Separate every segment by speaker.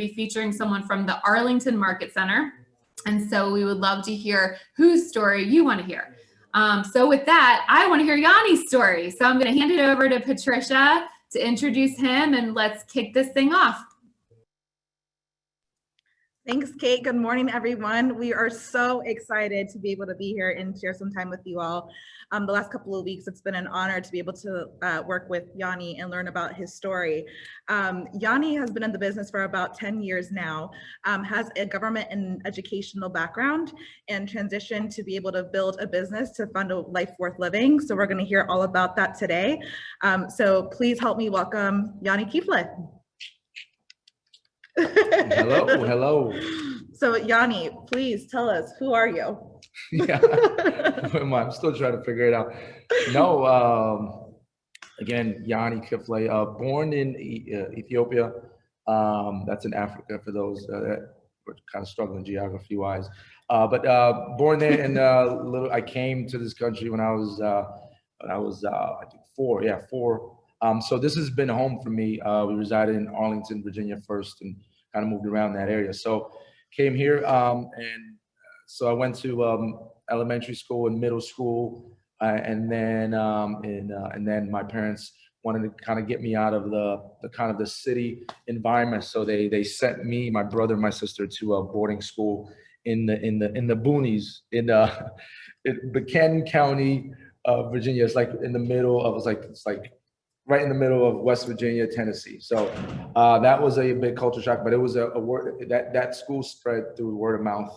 Speaker 1: to be featuring someone from the Arlington Market Center. And so we would love to hear whose story you want to hear. So with that, I want to hear Yony's story. So I'm going to hand it over to Patricia to introduce him, and let's kick this thing off.
Speaker 2: Thanks, Kate. Good morning, everyone. We are so excited to be able to be here and share some time with you all. The last couple of weeks, it's been an honor to be able to work with Yony and learn about his story. Yony has been in the business for about 10 years now, has a government and educational background, and transitioned to be able to build a business to fund a life worth living. So we're going to hear all about that today. So please help me welcome Yony Kifle.
Speaker 3: Hello.
Speaker 2: So Yony, please tell us, who are you?
Speaker 3: Yeah, I'm still trying to figure it out. No, again, Yony Kifle, born in Ethiopia. That's in Africa for those that were kind of struggling geography-wise. But born there, and I came to this country when I was I think four. Yeah, four. So this has been home for me. We resided in Arlington, Virginia first, and kind of moved around that area. So came here, and so I went to elementary school and middle school, and then my parents wanted to kind of get me out of the city environment. So they sent me, my brother, and my sister to a boarding school in the boonies in Buchanan County, Virginia. It's like in the middle of it's like right in the middle of West Virginia, Tennessee. So that was a big culture shock, but it was a word that school spread through word of mouth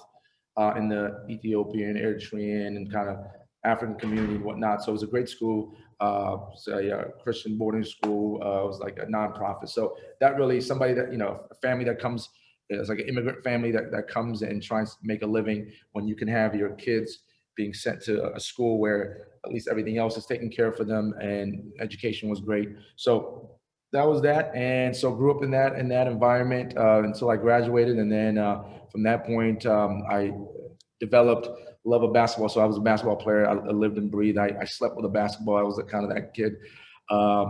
Speaker 3: in the Ethiopian, Eritrean, and kind of African community and whatnot. So it was a great school, a Christian boarding school. It was like a nonprofit. So that really, somebody that, a family that comes, it's like an immigrant family that comes and tries to make a living when you can have your kids being sent to a school where at least everything else is taken care of for them, and education was great. So that was that, and so grew up in that environment until I graduated, and then from that point I developed love of basketball. So I was a basketball player. I lived and breathed. I slept with a basketball. I was kind of that kid.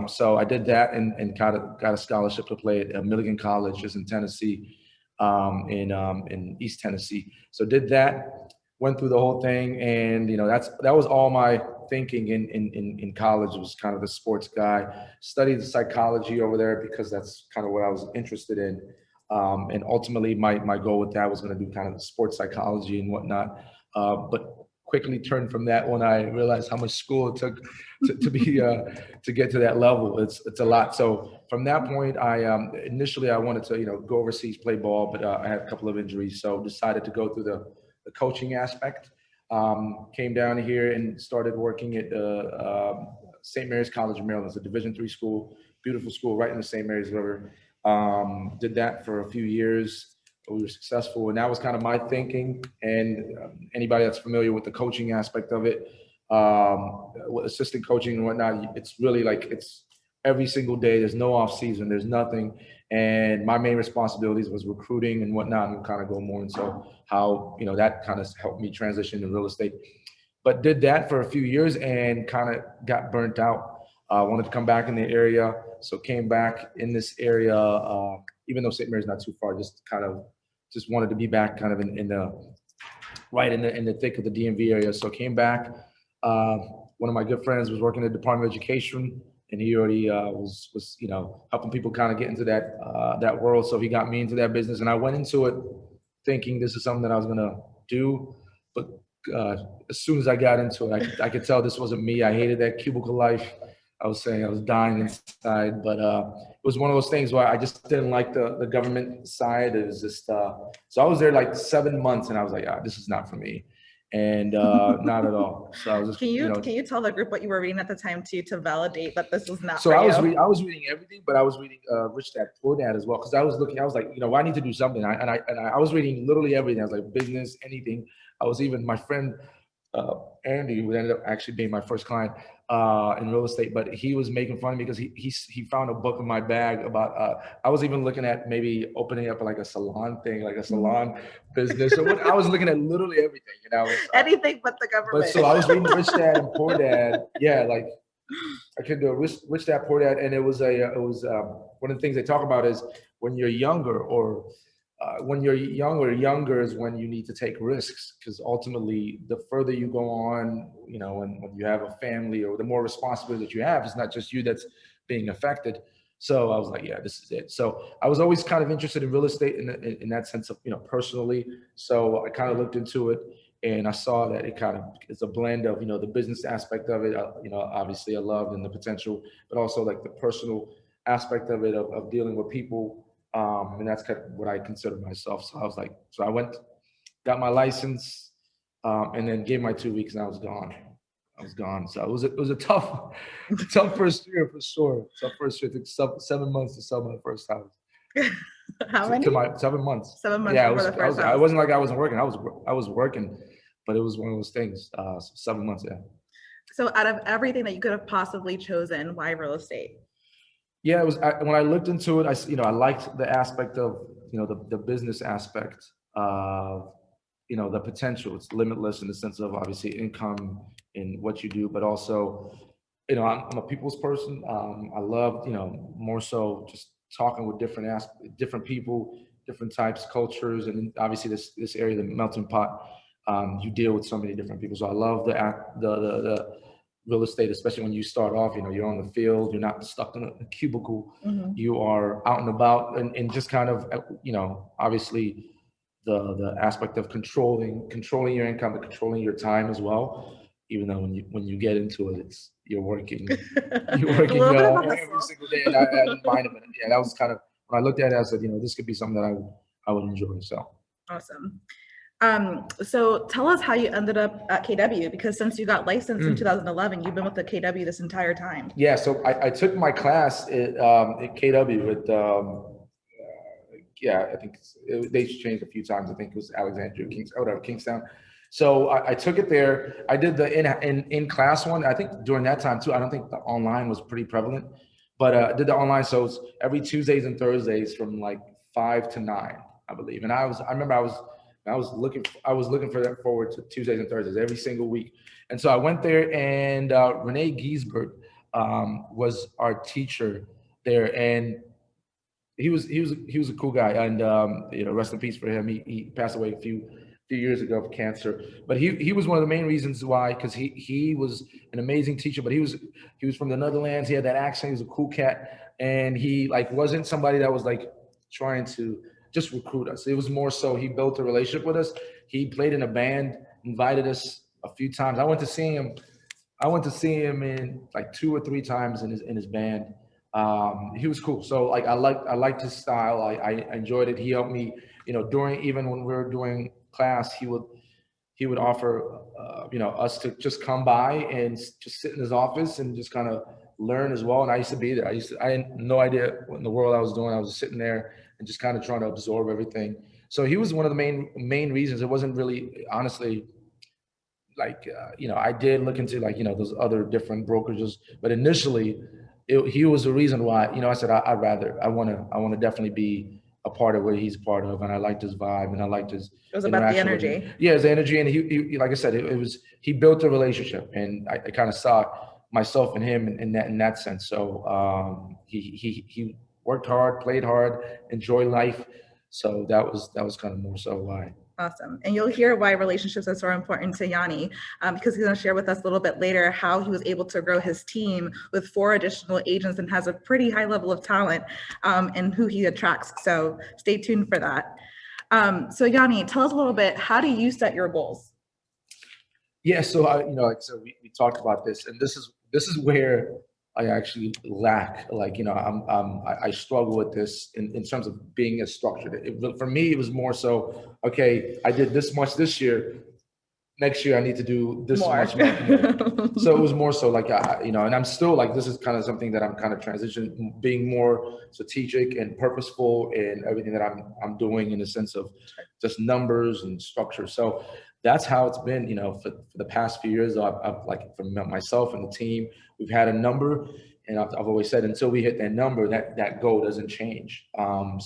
Speaker 3: So I did that and got a scholarship to play at Milligan College, just in Tennessee, in East Tennessee. So did that. Went through the whole thing, and that was all my thinking in college. It was kind of the sports guy. Studied psychology over there because that's kind of what I was interested in, and ultimately my goal with that was going to do kind of sports psychology and whatnot. But quickly turned from that when I realized how much school it took to get to that level. It's a lot. So from that point, initially I wanted to go overseas, play ball, but I had a couple of injuries, so decided to go through the coaching aspect. Came down here and started working at St. Mary's College of Maryland. It's a Division III school, beautiful school right in the St. Mary's River. Did that for a few years. We were successful, and that was kind of my thinking. And anybody that's familiar with the coaching aspect of it, with assistant coaching and whatnot, it's really like it's every single day. There's no off season. There's nothing. And my main responsibilities was recruiting and whatnot, and kind of go more into how, that kind of helped me transition to real estate. But did that for a few years and kind of got burnt out. Wanted to come back in the area. So came back in this area, even though St. Mary's not too far, just wanted to be back kind of in the thick of the DMV area. So came back. One of my good friends was working at the Department of Education, and he already was helping people kind of get into that world. So he got me into that business, and I went into it thinking this is something that I was gonna do. But as soon as I got into it, I could tell this wasn't me. I hated that cubicle life. I was saying I was dying inside, but it was one of those things where I just didn't like the government side. It was just so I was there like 7 months, and I was like, this is not for me. And not at all. So I was just,
Speaker 2: can you tell the group what you were reading at the time too, to validate that this was not
Speaker 3: so
Speaker 2: for
Speaker 3: I
Speaker 2: you?
Speaker 3: was reading everything, but I was reading Rich Dad Poor Dad as well, because I was like, I need to do something. I was reading literally everything. I was like, business, anything. I was even, my friend Andy, who ended up actually being my first client in real estate, but he was making fun of me because he found a book in my bag about I was even looking at maybe opening up like a salon thing, like a salon business. So I was looking at literally everything,
Speaker 2: anything but the government.
Speaker 3: But so I was reading Rich Dad and Poor Dad, yeah, like I could do a rich dad, poor dad, and it was one of the things they talk about is when you're younger, or younger is when you need to take risks, because ultimately the further you go on, when you have a family, or the more responsibility that you have, it's not just you that's being affected. So I was like, yeah, this is it. So I was always kind of interested in real estate in that sense of, personally. So I kind of looked into it, and I saw that it kind of is a blend of, the business aspect of it, obviously I loved, and the potential, but also like the personal aspect of it, of dealing with people. And that's kind of what I consider myself. So I was like, so I went, got my license, and then gave my 2 weeks, and I was gone. So it was a tough first year for sure. Tough first year. It took 7 months to sell my first house.
Speaker 2: How many?
Speaker 3: 7 months.
Speaker 2: 7 months
Speaker 3: Yeah,
Speaker 2: before the first house.
Speaker 3: I wasn't like I wasn't working. I was working, but it was one of those things. So 7 months. Yeah.
Speaker 2: So out of everything that you could have possibly chosen, why real estate?
Speaker 3: Yeah, it was. When I looked into it, I liked the aspect of, the business aspect of, the potential. It's limitless in the sense of obviously income in what you do, but also, I'm a people's person. I love, more so just talking with different people, different types, cultures, and obviously this area, the melting pot. You deal with so many different people, so I love the real estate, especially when you start off. You're on the field, you're not stuck in a cubicle.
Speaker 2: Mm-hmm.
Speaker 3: You are out and about, and just kind of, obviously the aspect of controlling your income, and controlling your time as well. Even though when you get into it, you're working every single day, and I didn't mind it. Yeah, that was kind of, when I looked at it, I said, this could be something that I would enjoy. So
Speaker 2: awesome. So tell us how you ended up at KW, because since you got licensed in 2011, you've been with the KW this entire time.
Speaker 3: Yeah, so I took my class at KW with, I think they changed a few times. I think it was Alexandria, Kingstown. So I took it there. I did the in class one. I think during that time too. I don't think the online was pretty prevalent, but I did the online. So it's every Tuesdays and Thursdays from like 5 to 9, I believe. And I remember I was looking forward to Tuesdays and Thursdays every single week. And so I went there, and Renee Giesbert was our teacher there, and he was a cool guy, and rest in peace for him. He passed away a few years ago of cancer, but he was one of the main reasons why, because he was an amazing teacher, but he was from the Netherlands. He had that accent. He was a cool cat, and he wasn't somebody that was trying to just recruit us. It was more so he built a relationship with us. He played in a band, invited us a few times. I went to see him in 2 or 3 times in his band. He was cool. So I liked his style. I enjoyed it. He helped me, during, even when we were doing class, he would offer us to just come by and just sit in his office and just kind of learn as well. And I used to be there. I had no idea what in the world I was doing. I was just sitting there and just kind of trying to absorb everything. So he was one of the main reasons. It wasn't really, honestly, I did look into those other different brokerages, but initially he was the reason why, I said, I want to definitely be a part of what he's part of. And I liked his vibe, and I liked his,
Speaker 2: it was about the energy.
Speaker 3: Yeah, his energy. And he like I said, he built a relationship, and I kind of saw myself and him in that sense. So he worked hard, played hard, enjoyed life. So that was kind of more so why.
Speaker 2: Awesome. And you'll hear why relationships are so important to Yony, because he's going to share with us a little bit later how he was able to grow his team with 4 additional agents, and has a pretty high level of talent and who he attracts. So stay tuned for that. So Yony, tell us a little bit, how do you set your goals?
Speaker 3: Yeah, so we talked about this, and this is where I actually lack. I struggle with this in terms of being as structured. For me, it was more so, okay, I did this much this year. Next year, I need to do this much more. So it was more so and I'm still this is kind of something that I'm kind of transitioning, being more strategic and purposeful in everything that I'm doing, in the sense of just numbers and structure. So that's how it's been, for the past few years. I've for myself and the team, we've had a number, and I've always said, until we hit that number, that goal doesn't change. That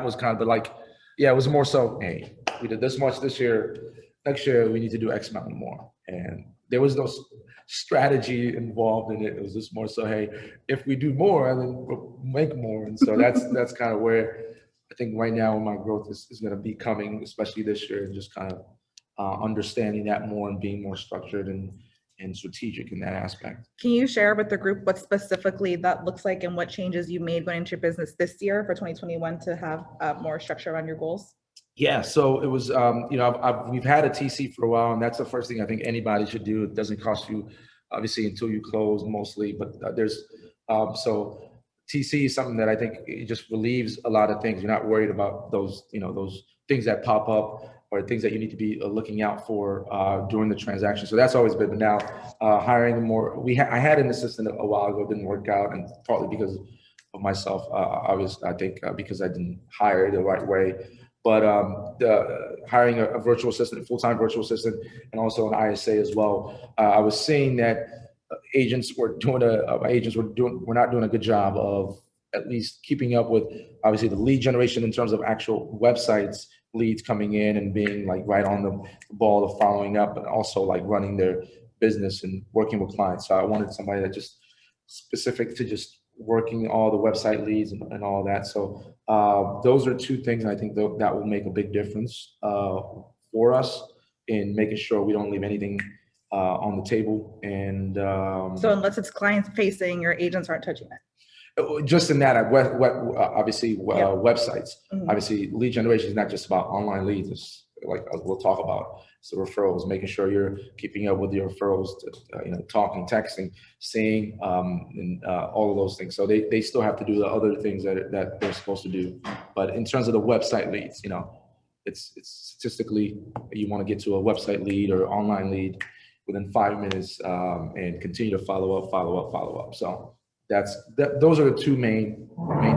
Speaker 3: was kind of it was more so, hey, we did this much this year. Next year, we need to do X amount more, and there was no strategy involved in it. It was just more so, hey, if we do more, then we'll make more. And so that's kind of where I think right now my growth is going to be coming, especially this year, and just kind of understanding that more and being more structured and strategic in that aspect.
Speaker 2: Can you share with the group what specifically that looks like and what changes you made going into your business this year for 2021 to have more structure around your goals?
Speaker 3: Yeah, so it was, we've had a TC for a while, and that's the first thing I think anybody should do. It doesn't cost you, obviously, until you close mostly, but so TC is something that I think it just relieves a lot of things. You're not worried about those things that pop up or things that you need to be looking out for during the transaction. So that's always been. But now hiring more, I had an assistant a while ago, didn't work out, and partly because of myself, obviously, I think because I didn't hire the right way. But hiring a virtual assistant, a full-time virtual assistant, and also an ISA as well, I was seeing that agents were not doing a good job of at least keeping up with, obviously, the lead generation in terms of actual websites, leads coming in and being like right on the ball of following up, and also like running their business and working with clients. So I wanted somebody that just specific to just working all the website leads and all that. So those are two things I think that will make a big difference for us in making sure we don't leave anything on the table. And
Speaker 2: so unless it's client facing, your agents aren't touching it.
Speaker 3: Just in that, obviously, websites. Mm-hmm. Obviously, lead generation is not just about online leads. It's like we'll talk about. So referrals, making sure you're keeping up with your referrals, talking, texting, seeing, and all of those things. So they still have to do the other things that they're supposed to do. But in terms of the website leads, it's statistically you want to get to a website lead or online lead within 5 minutes, and continue to follow up. So those are the two main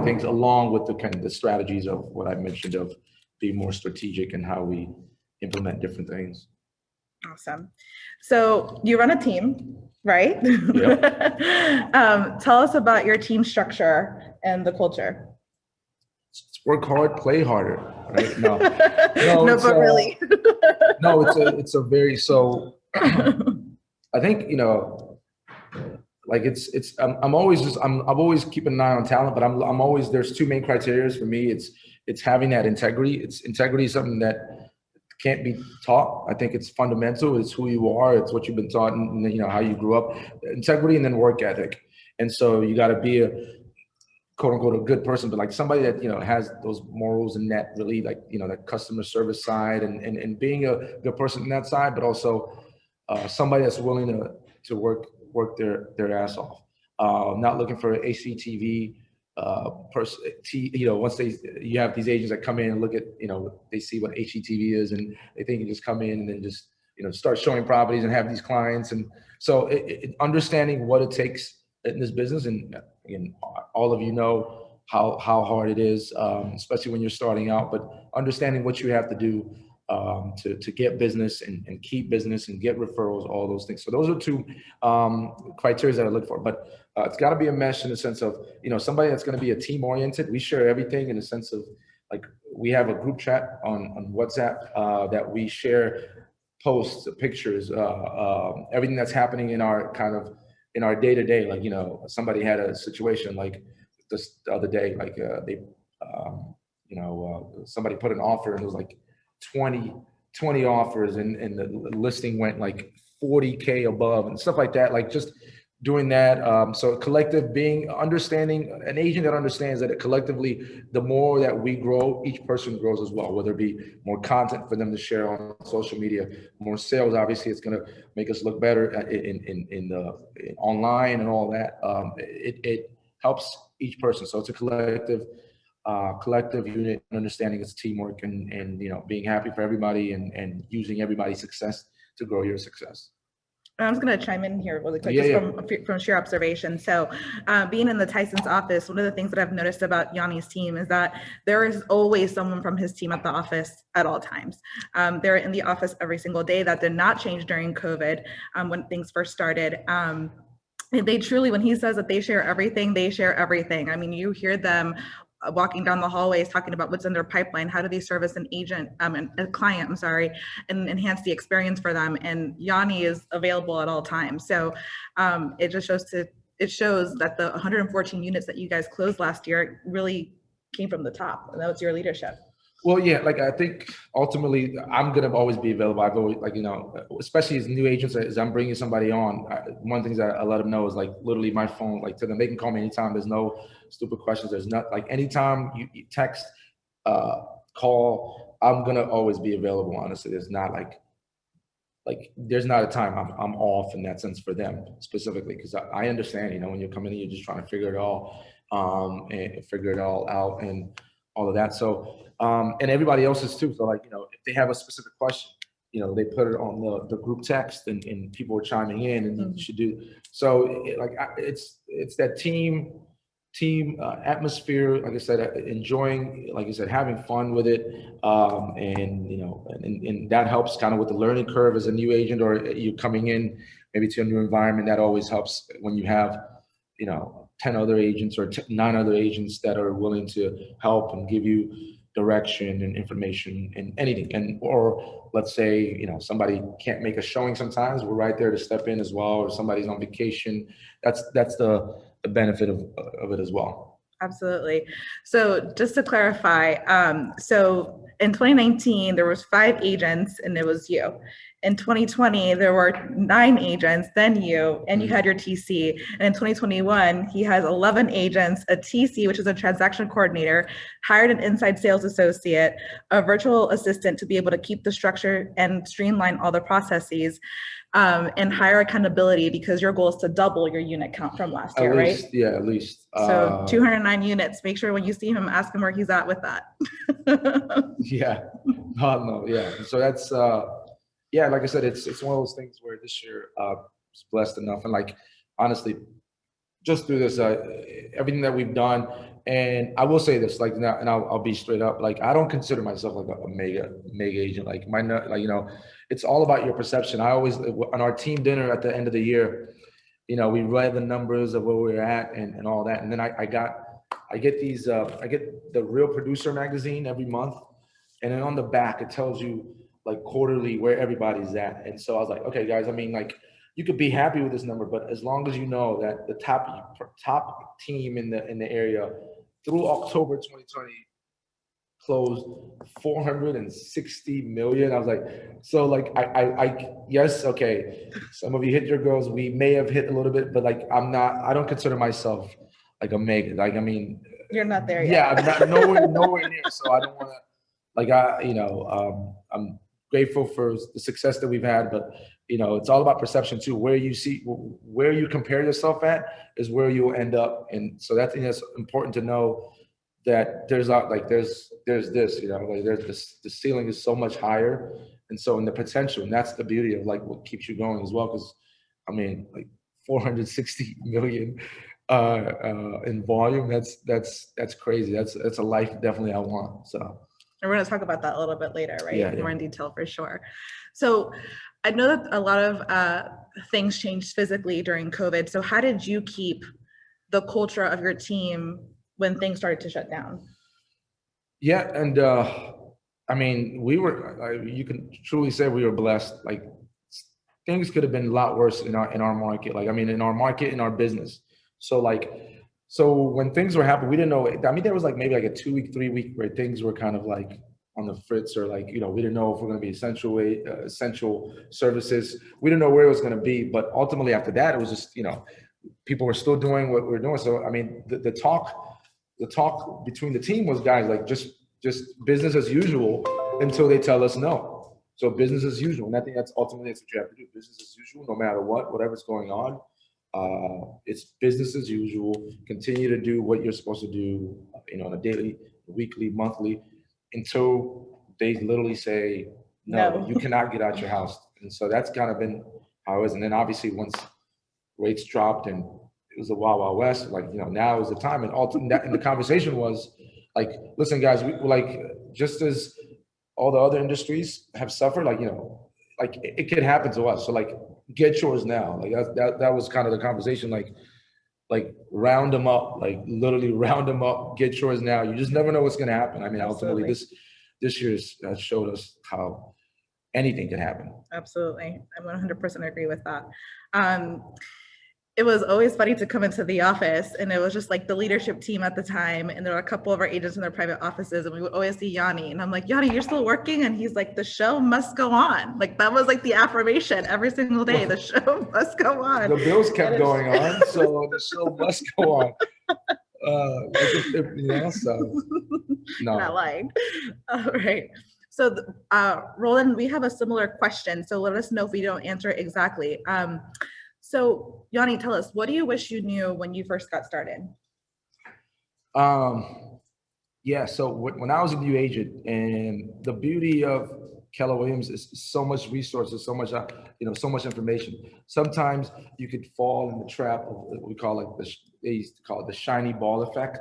Speaker 3: things, along with the kind of the strategies of what I mentioned of being more strategic and how we implement different things.
Speaker 2: Awesome. So you run a team, right?
Speaker 3: Yep.
Speaker 2: Tell us about your team structure and the culture.
Speaker 3: It's work hard, play harder. Right? No,
Speaker 2: but really.
Speaker 3: No, it's a very, so I think, like I'm always keeping an eye on talent, but I'm always, there's two main criteria for me. It's having that integrity. Integrity is something that can't be taught. I think it's fundamental. It's who you are. It's what you've been taught, and how you grew up. Integrity, and then work ethic. And so you got to be a quote unquote a good person, but like somebody that has those morals and that really like that customer service side and being a good person in that side, but also somebody that's willing to work their ass off. Not looking for HGTV person. Once you have these agents that come in and look at, they see what HGTV is and they think you just come in and then just start showing properties and have these clients. And so understanding what it takes in this business, and all of how hard it is, especially when you're starting out, but understanding what you have to do to get business and keep business and get referrals, all those things. So those are two criteria that I look for. But it's got to be a mesh in the sense of somebody that's going to be a team oriented. We share everything in the sense of like we have a group chat on WhatsApp that we share posts, pictures, everything that's happening in our day to day. Like somebody had a situation like this the other day, like somebody put an offer and it was like 20 offers and the listing went like 40K above and stuff like that, like just doing that. So collective, understanding an agent that understands that collectively, the more that we grow, each person grows as well, whether it be more content for them to share on social media, more sales, obviously it's going to make us look better in online and all that. It helps each person. So it's a collective unit, understanding it's teamwork and being happy for everybody and using everybody's success to grow your success.
Speaker 2: I'm just going to chime in here really quick, from sheer observation. So being in the Tyson's office, one of the things that I've noticed about Yony's team is that there is always someone from his team at the office at all times. They're in the office every single day. That did not change during COVID when things first started. They truly, when he says that they share everything, they share everything. I mean, you hear them walking down the hallways talking about what's in their pipeline. How do they service an agent, a client, I'm sorry, and enhance the experience for them? And Yony is available at all times. So it just shows that the 114 units that you guys closed last year really came from the top, and that was your leadership.
Speaker 3: Well, yeah, like I think ultimately I'm gonna always be available. I've always, like, you know, especially as new agents, as I'm bringing somebody on, one of the things that I let them know is, like, literally my phone, like, to them, they can call me anytime. There's no stupid questions. There's not, like, anytime you text, call, I'm gonna always be available. Honestly, there's not there's not a time I'm off in that sense for them specifically, because I understand, you know, when you're coming in, you're just trying to figure it all and figure it all out and all of that. So and everybody else's too. So, like, you know, if they have a specific question, you know, they put it on the group text, and people are chiming in, and you should do. So it's that team atmosphere, like I said, enjoying, like I said, having fun with it, and you know, and that helps kind of with the learning curve as a new agent, or you're coming in maybe to a new environment. That always helps when you have, you know, 10 other agents or 9 other agents that are willing to help and give you direction and information and anything. And or let's say, you know, somebody can't make a showing sometimes, we're right there to step in as well, or somebody's on vacation. That's the benefit of it as well.
Speaker 2: Absolutely. So just to clarify, so in 2019, there was 5 agents and it was you. In 2020, there were 9 agents, then you, and you had your TC. And in 2021, he has 11 agents, a TC, which is a transaction coordinator, hired an inside sales associate, a virtual assistant to be able to keep the structure and streamline all the processes, and higher accountability, because your goal is to double your unit count from last year, right?
Speaker 3: Yeah, at least.
Speaker 2: So 209 units. Make sure when you see him, ask him where he's at with that.
Speaker 3: Yeah. No, yeah. So that's yeah, like I said, it's one of those things where this year was blessed enough, and, like, honestly, just through this everything that we've done. And I will say this, like, now, and I'll be straight up, like, I don't consider myself like a mega agent. Like, you know, it's all about your perception. I always, on our team dinner at the end of the year, you know, we read the numbers of where we're at and all that. And then I get these I get the Real Producer magazine every month, and then on the back it tells you, like, quarterly where everybody's at. And so I was like, okay, guys, I mean, like, you could be happy with this number, but as long as you know that the top team in the area through October 2020 closed 460 million. I was like, so, like, I yes, okay, some of you hit your goals. We may have hit a little bit, but, like, I don't consider myself like a mega. Like, I mean,
Speaker 2: you're not there yet.
Speaker 3: Yeah, I'm not nowhere near. So I don't want to, like, I'm grateful for the success that we've had, but, you know, it's all about perception too. Where you compare yourself at is where you'll end up. And so that's important to know, that there's this, you know, like, there's this, the ceiling is so much higher. And so in the potential, and that's the beauty of, like, what keeps you going as well. Because, I mean, like, 460 million in volume, that's crazy. That's a life definitely I want. So.
Speaker 2: And we're going to talk about that a little bit later, right?
Speaker 3: Yeah,
Speaker 2: more in detail for sure. So I know that a lot of things changed physically during COVID. So how did you keep the culture of your team when things started to shut down? Yeah,
Speaker 3: and I mean, you can truly say we were blessed. Like, things could have been a lot worse in our market. Like, I mean, in our business. So, like, when things were happening, we didn't know. I mean, there was, like, maybe like a 2-week, 3-week where things were kind of like on the fritz, or, like, you know, we didn't know if we're going to be essential services. We didn't know where it was going to be. But ultimately, after that, it was just, you know, people were still doing what we were doing. So, I mean, the talk between the team was, guys, like, just business as usual until they tell us no. So business as usual. And I think that's ultimately what you have to do. Business as usual, no matter whatever's going on. It's business as usual. Continue to do what you're supposed to do, you know, on a daily, weekly, monthly, until they literally say, no, you cannot get out your house. And so that's kind of been how it was. And then obviously once rates dropped and it was a wild, wild west, like, you know, now is the time. And and the conversation was like, listen, guys, we like, just as all the other industries have suffered, like, you know, like, it could happen to us. So, like, get yours now. Like, that was kind of the conversation. Like, like round them up, like literally round them up, get yours now. You just never know what's going to happen. I mean, ultimately this year's showed us how anything can happen.
Speaker 2: Absolutely. I 100% agree with that. It was always funny to come into the office, and it was just like the leadership team at the time, and there were a couple of our agents in their private offices, and we would always see Yony, and I'm like, Yony, you're still working? And he's like, the show must go on. Like that was like the affirmation every single day, the show must go on.
Speaker 3: The bills kept going on, so the show must go on. You know, so no.
Speaker 2: Not lying. All right. So Roland, we have a similar question, so let us know if we don't answer it exactly. So Yony, tell us, what do you wish you knew when you first got started?
Speaker 3: Yeah, so when I was a new agent, and the beauty of Keller Williams is so much resources, so much, so much information. Sometimes you could fall in the trap of what we call it, they used to call it the shiny ball effect,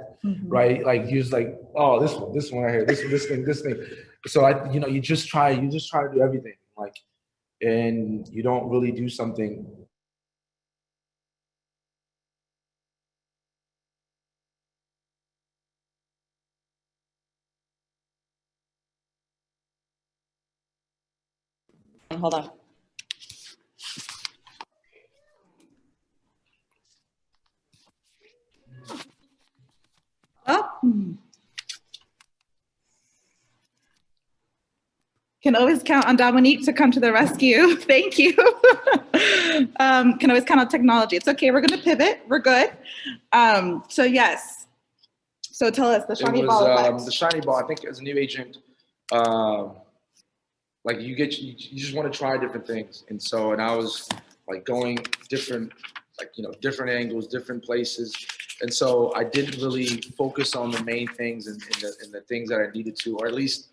Speaker 3: right? Like you're just like, oh, this one right here, this thing. So you just try to do everything, like, and you don't really do something.
Speaker 2: Hold on. Oh. Can always count on Dominique to come to the rescue. Thank you. Can always count on technology. It's okay. We're going to pivot. We're good. So yes. So tell us the shiny ball effect.
Speaker 3: The shiny ball. I think as a new agent, like you just want to try different things, and I was like going different angles, different places, and so I didn't really focus on the main things and the things that I needed to, or at least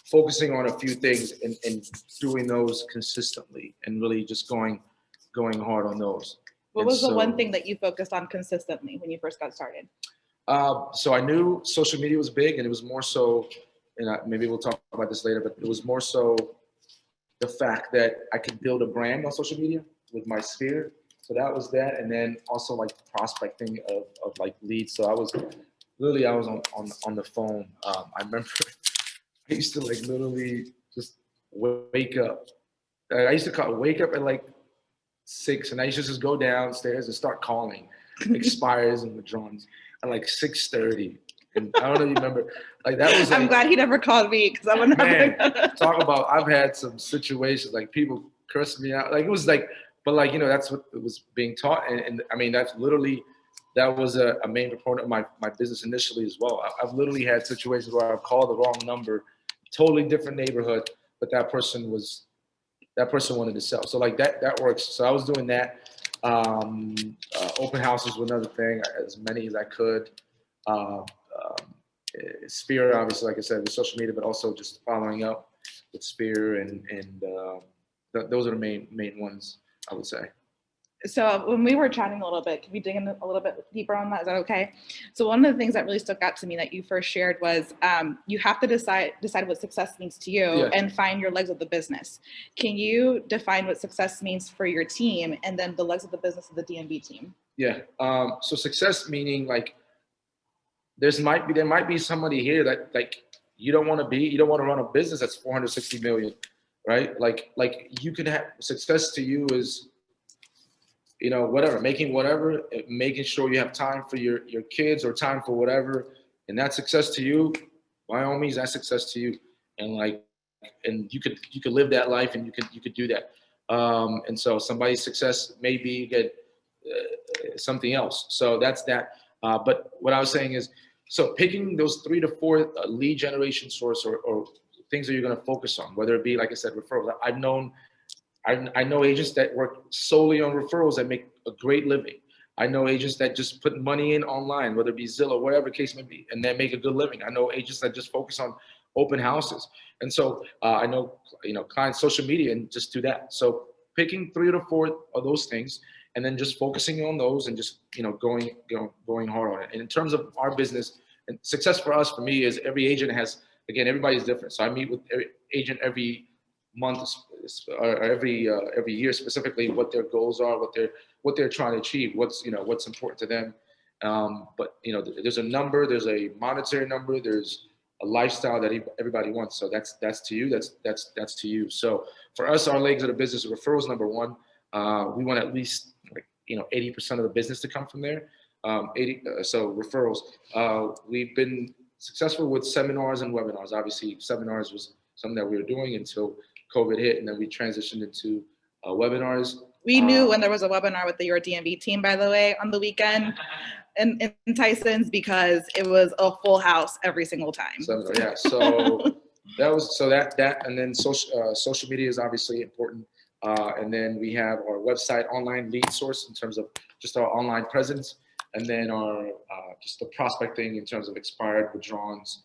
Speaker 3: focusing on a few things and doing those consistently, and really just going hard on those.
Speaker 2: What was the one thing that you focused on consistently when you first got started?
Speaker 3: So I knew social media was big, and it was more so, and maybe we'll talk about this later, but it was more so the fact that I could build a brand on social media with my sphere. So that was that. And then also like prospecting of like leads. So I was on the phone. I remember I used to like literally just wake up. I used to wake up at like 6, and I used to just go downstairs and start calling expires and withdrawals at like 6:30. And I don't know if you remember, like that was. Like,
Speaker 2: I'm glad he never called me, because I'm
Speaker 3: man, talk about. I've had some situations like people curse me out. Like it was like, but like that's what it was being taught, and I mean that was a main component of my business initially as well. I've literally had situations where I've called the wrong number, totally different neighborhood, but that person wanted to sell. So like that works. So I was doing that. Open houses were another thing, as many as I could. Sphere, obviously, like I said, with social media, but also just following up with Sphere, and those are the main ones, I would say.
Speaker 2: So when we were chatting a little bit, can we dig in a little bit deeper on that? Is that okay? So one of the things that really stuck out to me that you first shared was you have to decide what success means to you, and find your legs of the business. Can you define what success means for your team, and then the legs of the business of the DMB team? Yeah.
Speaker 3: So success meaning like there might be somebody here that like you don't want to run a business that's 460 million, right? Like you can have success to you is making sure you have time for your kids or time for whatever, and that's success to you. By all means, that's success to you, and you could live that life, and you could do that. And so somebody's success may be get something else. So that's that. But what I was saying is, so picking those 3 to 4 lead generation source or things that you're going to focus on, whether it be, like I said, referrals. I know agents that work solely on referrals that make a great living. I know agents that just put money in online, whether it be Zillow, whatever the case may be, and then make a good living. I know agents that just focus on open houses. And so I know, clients, social media, and just do that. So picking 3 to 4 of those things, and then just focusing on those, and just, going hard on it. And in terms of our business, and success for me is every agent has, again, everybody's different. So I meet with every agent every month, every year specifically what their goals are, what they're trying to achieve, what's important to them. But there's a number, there's a monetary number, there's a lifestyle that everybody wants. So that's to you. That's to you. So for us, our legs of the business, referrals number one. We want at least 80% of the business to come from there. So referrals. We've been successful with seminars and webinars. Obviously, seminars was something that we were doing until COVID hit, and then we transitioned into webinars.
Speaker 2: We knew when there was a webinar with your DMV team, by the way, on the weekend in Tyson's, because it was a full house every single time.
Speaker 3: Seminar, yeah. So that, and then social media is obviously important. And then we have our website, online lead source in terms of just our online presence, and then our just the prospecting in terms of expired, withdrawals,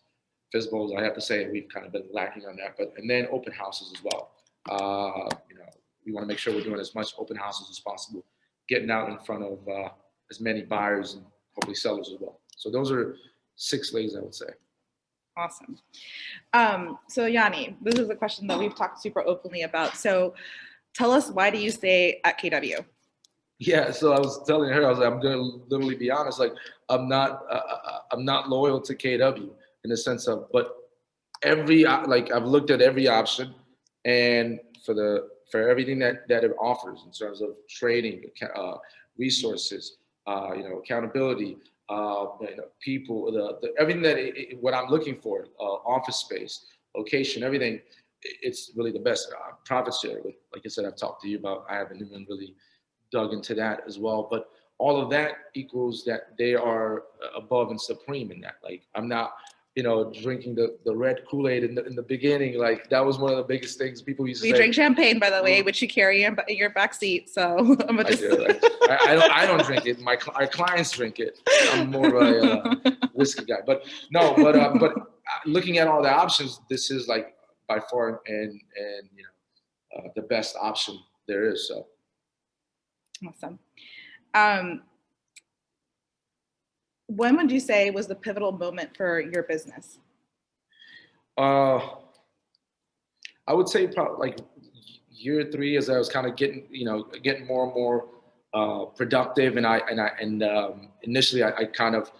Speaker 3: physicals. I have to say we've kind of been lacking on that, and then open houses as well. We want to make sure we're doing as much open houses as possible, getting out in front of as many buyers and hopefully sellers as well. So those are 6 legs, I would say.
Speaker 2: Awesome. So Yony, this is a question that we've talked super openly about. So tell us, why do you stay at KW?
Speaker 3: Yeah, so I was telling her, I was like, I'm gonna literally be honest, like I'm not loyal to KW in the sense of, but I've looked at every option, and for everything that it offers in terms of training, resources, accountability, people, everything what I'm looking for, office space, location, everything, it's really the best. Profit share, like I said, I've talked to you about. I haven't even really dug into that as well, but all of that equals that they are above and supreme in that. Like I'm not, drinking the red Kool-Aid in the beginning. Like that was one of the biggest things people used to say.
Speaker 2: We drink champagne, by the way, which you carry in your back seat. So I'm just.
Speaker 3: I don't drink it. Our clients drink it. I'm more of a whiskey guy. But looking at all the options, this is like by far and the best option there is. So.
Speaker 2: Awesome. When would you say was the pivotal moment for your business?
Speaker 3: I would say probably like year 3, as I was kind of getting more and more productive, and initially I kind of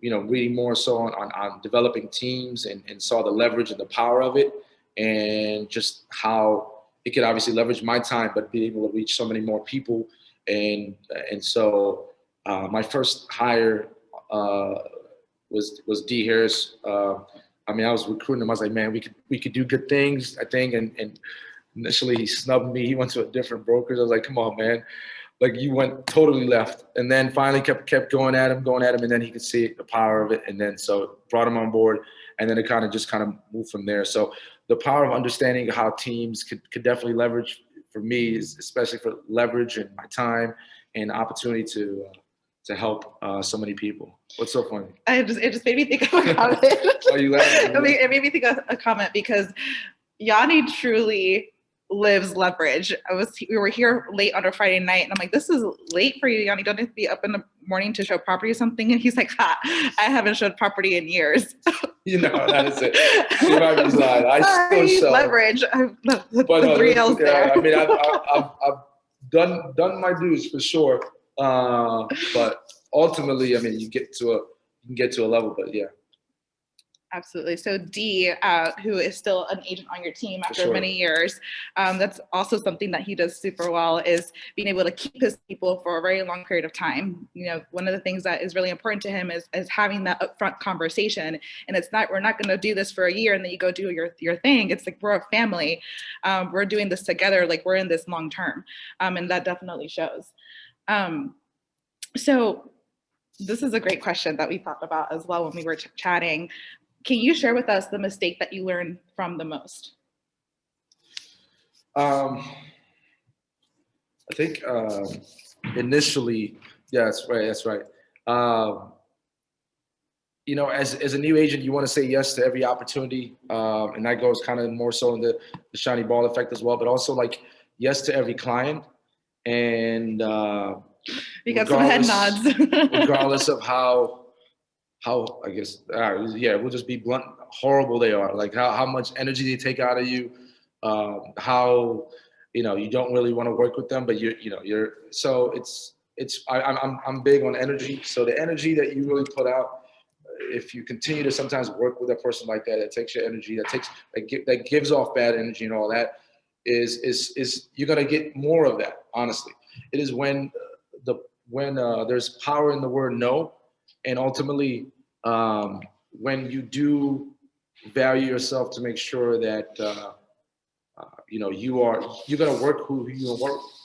Speaker 3: reading more so on developing teams and saw the leverage and the power of it, and just how it could obviously leverage my time, but be able to reach so many more people. And so my first hire was D Harris. I was recruiting him. I was like, man, we could do good things, I think. And initially he snubbed me. He went to a different broker. I was like, come on, man. Like you went totally left. And then finally kept going at him. And then he could see the power of it. And then so brought him on board. And then it kind of moved from there. So the power of understanding how teams could definitely leverage for me, is especially for leverage and my time and opportunity to help so many people. What's so funny?
Speaker 2: It just made me think of a comment.
Speaker 3: Oh, you laughing?
Speaker 2: It made me think of a comment because Yony truly lives leverage. We were here late on a Friday night, and I'm like, this is late for you, Yony. Don't you have to be up in the morning to show property or something? And he's like, I haven't showed property in years.
Speaker 3: That is it. She might be lying. I still show
Speaker 2: leverage. The 3 L's there.
Speaker 3: I've done my dues for sure. But ultimately, you can get to a level, but yeah.
Speaker 2: Absolutely. So D, who is still an agent on your team after
Speaker 3: sure.
Speaker 2: many years, that's also something that he does super well, is being able to keep his people for a very long period of time. One of the things that is really important to him is having that upfront conversation. And we're not going to do this for a year and then you go do your thing. It's like, we're a family. We're doing this together. Like we're in this long term. And that definitely shows. So this is a great question that we thought about as well when we were chatting. Can you share with us the mistake that you learned from the most?
Speaker 3: I think initially, yeah, that's right. As a new agent, you want to say yes to every opportunity, and that goes kind of more so in the shiny ball effect as well, but also like yes to every client, and
Speaker 2: we got some head nods.
Speaker 3: Regardless of how I guess, we'll just be blunt, horrible they are, like how much energy they take out of you, how, you don't really want to work with them, but so I'm big on energy. So the energy that you really put out, if you continue to sometimes work with a person like that, that takes your energy, that gives off bad energy and all that, is you're gonna get more of that. Honestly, it is when there's power in the word no, and ultimately when you do value yourself to make sure that you're gonna work who you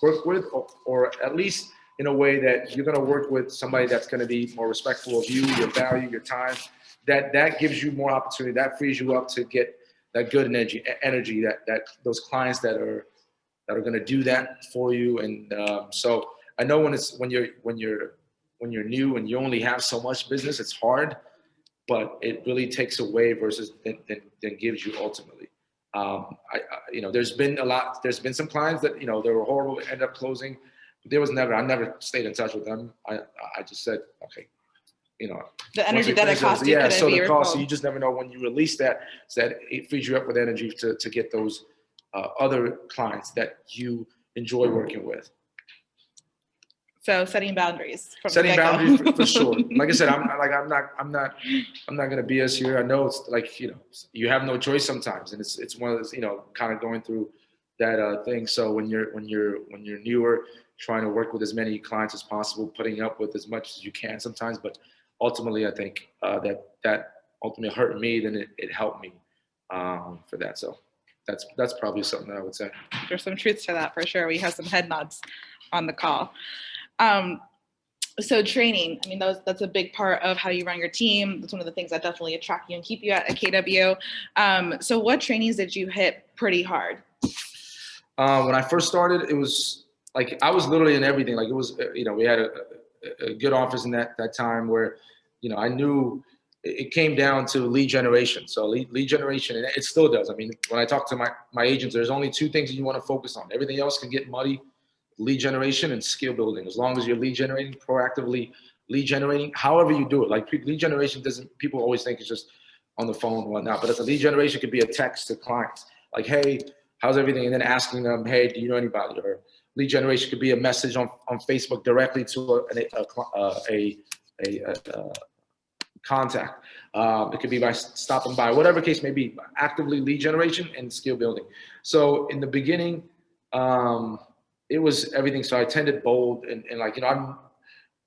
Speaker 3: work with, or at least in a way that you're gonna work with somebody that's gonna be more respectful of you, your value, your time. That gives you more opportunity. That frees you up to get that good energy that those clients that are gonna do that for you. And so I know when you're new and you only have so much business, it's hard, but it really takes away versus than gives you ultimately. There's been some clients that, they were horrible, end up closing. But I never stayed in touch with them. I just said, okay,
Speaker 2: the energy that it cost you.
Speaker 3: Yeah, so the cost, so you just never know when you release that, so that it frees you up with energy to get those other clients that you enjoy working with.
Speaker 2: So setting boundaries.
Speaker 3: Setting boundaries for sure. Like I said, I'm not gonna BS here. I know it's like, you have no choice sometimes, and it's one of those, kind of going through that thing. So when you're newer, trying to work with as many clients as possible, putting up with as much as you can sometimes, but ultimately I think that ultimately hurt me, then it helped me for that. So that's probably something that I would say.
Speaker 2: There's some truth to that for sure. We have some head nods on the call. So training, I mean, that's a big part of how you run your team. That's one of the things that definitely attract you and keep you at a KW. So what trainings did you hit pretty hard?
Speaker 3: When I first started, it was like, I was literally in everything. Like it was, we had a good office in that time where, I knew it came down to lead generation. So lead generation, and it still does. I mean, when I talk to my agents, there's only two things that you want to focus on. Everything else can get muddy. Lead generation and skill building. As long as you're lead generating, proactively lead generating, however you do it. Like lead generation people always think it's just on the phone and whatnot, but as a lead generation could be a text to clients. Like, hey, how's everything? And then asking them, hey, do you know anybody? Or lead generation could be a message on Facebook directly to a contact. It could be by stopping by, whatever case may be, actively lead generation and skill building. So in the beginning, it was everything. So I attended Bold and like,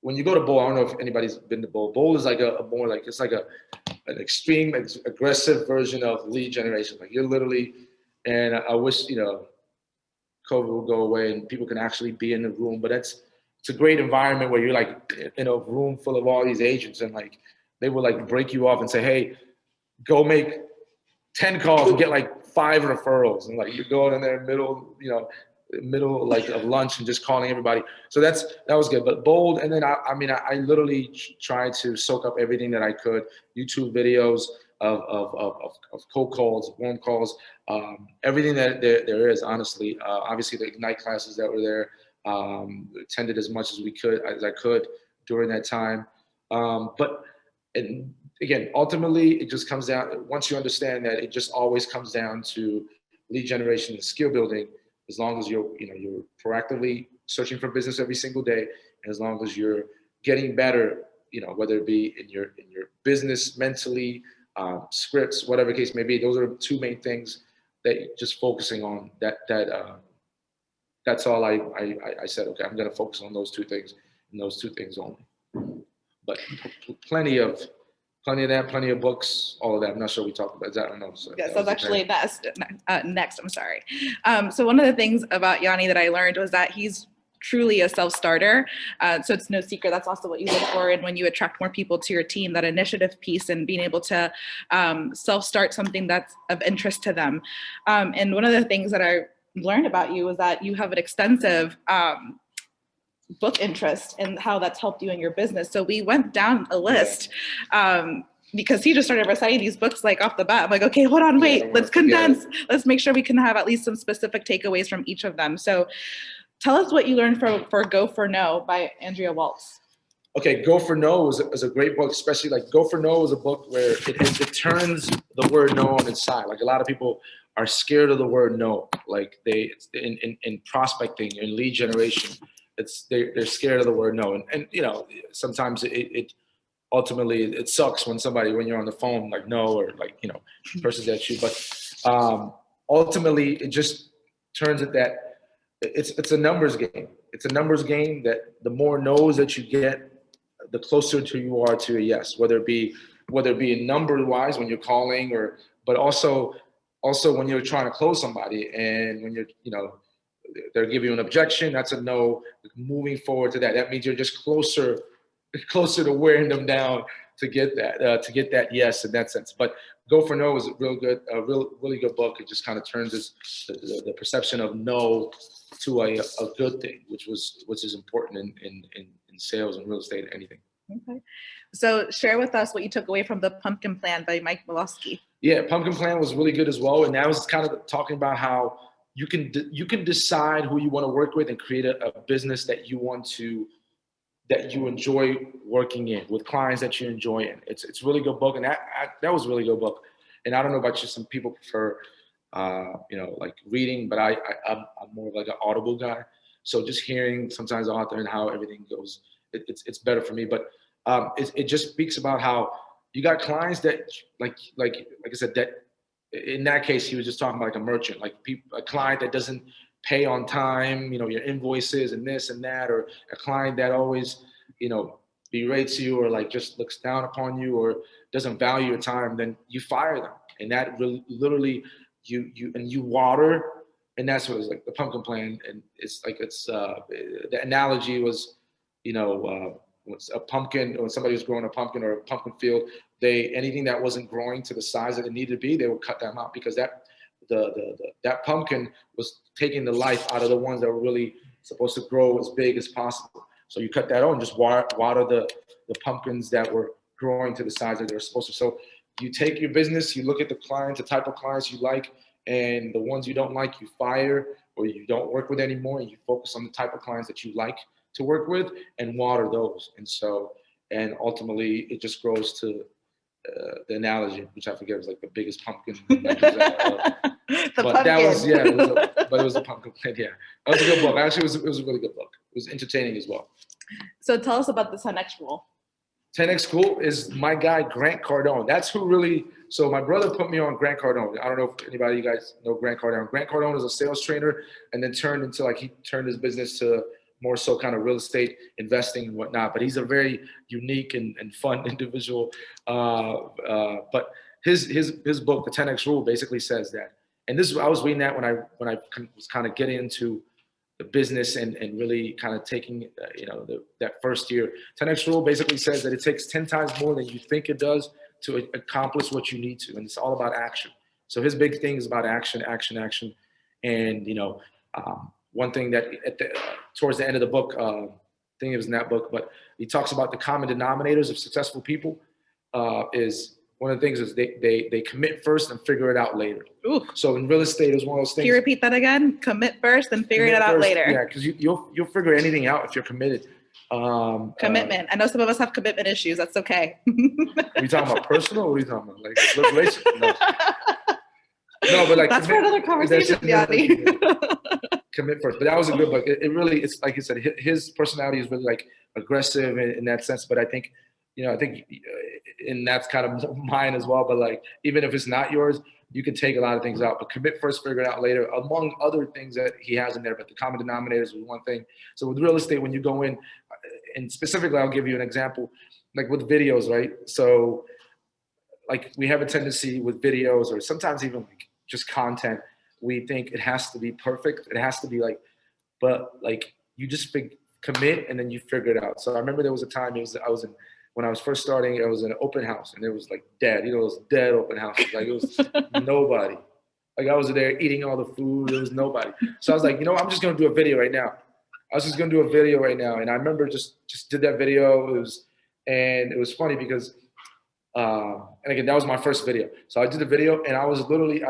Speaker 3: when you go to Bold, I don't know if anybody's been to Bold. Bold is like it's like an extreme aggressive version of lead generation. Like you're literally, and I wish, COVID will go away and people can actually be in the room, but it's a great environment where you're like in a room full of all these agents, and like, they will like break you off and say, hey, go make 10 calls and get like 5 referrals. And like, you're going in there middle like of lunch and just calling everybody. So that was good. But Bold, and then I literally tried to soak up everything that I could. YouTube videos of cold calls, warm calls, everything that there is, honestly. Obviously the Ignite classes that were there, attended as much as I could during that time. And again, ultimately it just comes down, once you understand that, it just always comes down to lead generation and skill building. As long as you're proactively searching for business every single day, and as long as you're getting better, whether it be in your business, mentally, scripts, whatever case may be, those are the two main things that just focusing on. That's all I said. Okay, I'm going to focus on those two things and those two things only. But plenty of that, plenty of books, all of that. I'm not sure we talked about that. I don't know. So
Speaker 2: yes, that's actually next. I'm sorry. So one of the things about Yony that I learned was that he's truly a self-starter. So it's no secret. That's also what you look for. And when you attract more people to your team, that initiative piece and being able to self-start something that's of interest to them. And one of the things that I learned about you was that you have an extensive book interest and how that's helped you in your business. So we went down a list because he just started reciting these books like off the bat. I'm like, okay, hold on, wait, let's condense. Let's make sure we can have at least some specific takeaways from each of them. So tell us what you learned for Go for No by Andrea Waltz.
Speaker 3: Okay, Go for No is a great book, especially like Go for No is a book where it turns the word no on its side. Like a lot of people are scared of the word no. Like in prospecting and lead generation, they're scared of the word no. And you know, sometimes it ultimately it sucks when you're on the phone like no, or like, you know, curses at you. But ultimately it just turns it that it's a numbers game. It's a numbers game that the more no's that you get, the closer to you are to a yes, whether it be in number wise when you're calling, but also when you're trying to close somebody, and when they're giving you an objection, that's a no. Moving forward to that means you're just closer to wearing them down to get that yes in that sense. But Go for No is really good book. It just kind of turns the perception of no to a good thing, which is important in sales and real estate and anything.
Speaker 2: Okay. So share with us what you took away from The Pumpkin Plan by Mike Milosky.
Speaker 3: Yeah, Pumpkin Plan was really good as well. And that was kind of talking about how you can decide who you want to work with and create a business that you enjoy working in, with clients that you enjoy in. It's a really good book. And that was a really good book. And I don't know about you, some people prefer like reading, but I'm more of like an audible guy. So just hearing sometimes the author and how everything goes, it's better for me. But it just speaks about how you got clients that like I said, that in that case he was just talking about like a merchant, like a client that doesn't pay on time, your invoices and this and that, or a client that always berates you, or like just looks down upon you, or doesn't value your time, then you fire them. And that really, literally you water. And that's what it's like, the Pumpkin Plan. And the analogy was, a pumpkin, or somebody was growing a pumpkin or a pumpkin field, anything that wasn't growing to the size that it needed to be, they would cut them out, because that pumpkin was taking the life out of the ones that were really supposed to grow as big as possible. So you cut that out and just water the pumpkins that were growing to the size that they were supposed to. So you take your business, you look at the clients, the type of clients you like, and the ones you don't like, you fire, or you don't work with anymore, and you focus on the type of clients that you like to work with and water those. And ultimately it just grows to the analogy, which I forget was like the biggest pumpkin. But
Speaker 2: pumpkin.
Speaker 3: That was, yeah, but it was a Pumpkin Plan. Yeah, that was a good book. Actually, it was a really good book. It was entertaining as well.
Speaker 2: So tell us about the 10X rule.
Speaker 3: 10X School is my guy, Grant Cardone. That's who really, so my brother put me on Grant Cardone. I don't know if anybody of you guys know Grant Cardone. Grant Cardone is a sales trainer, and then he turned his business to more so kind of real estate investing and whatnot. But he's a very unique and fun individual. But his book, The 10X Rule, basically says that. And I was reading that when I was kind of getting into the business and really kind of taking, that first year. 10X Rule basically says that it takes 10 times more than you think it does to accomplish what you need to. And it's all about action. So his big thing is about action, action, action. And, one thing that towards the end of the book, I think it was in that book, but he talks about the common denominators of successful people. Is one of the things is they commit first and figure it out later. Ooh. So in real estate, it's one of those things.
Speaker 2: Can you repeat that again? Commit first and figure it out later.
Speaker 3: Yeah, because you'll figure anything out if you're committed.
Speaker 2: Commitment. I know some of us have commitment issues. That's okay.
Speaker 3: Are you talking about personal, or are you talking about like relationship? No, but like
Speaker 2: that's for another conversation, Yony.
Speaker 3: Commit first. But that was a good book. It really, it's like you said, his personality is really like aggressive in that sense. But I think, and that's kind of mine as well. But like, even if it's not yours, you can take a lot of things out. But commit first, figure it out later, among other things that he has in there. But the common denominators was one thing. So with real estate, when you go in, and specifically, I'll give you an example, like with videos, right? So like we have a tendency with videos, or sometimes even like just content, we think it has to be perfect. It has to be like, but like you just commit and then you figure it out. So I remember there was a time when I was first starting, I was in an open house and it was like dead, it was dead open house. Like it was nobody. Like I was there eating all the food. There was nobody. So I was like, I'm just going to do a video right now. And I remember just did that video. And it was funny because, and again, that was my first video. So I did the video and I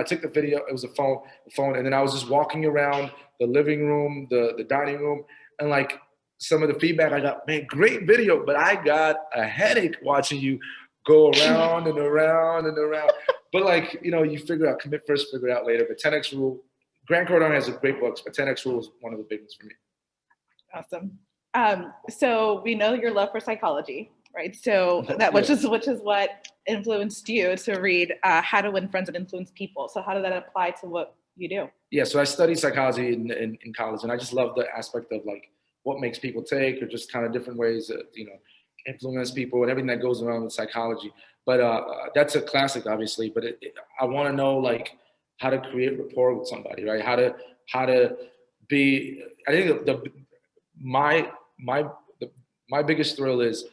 Speaker 3: took the video, it was a phone, and then I was just walking around the living room, the dining room, and like some of the feedback I got, man, great video, but I got a headache watching you go around and around and around. But like, you know, you figure out, commit first, figure it out later. But 10X Rule, Grant Cardone has a great books, but 10X Rule is one of the big ones for me.
Speaker 2: Awesome. So we know your love for psychology, right? So that which is what influenced you to read How to Win Friends and Influence People. So how did that apply to what you do? Yeah,
Speaker 3: so I studied psychology in college, and I just love the aspect of like what makes people tick, or just kind of different ways that, you know, influence people and everything that goes around with psychology. But that's a classic, obviously. But I want to know like how to create rapport with somebody, right? How to be. I think my biggest thrill is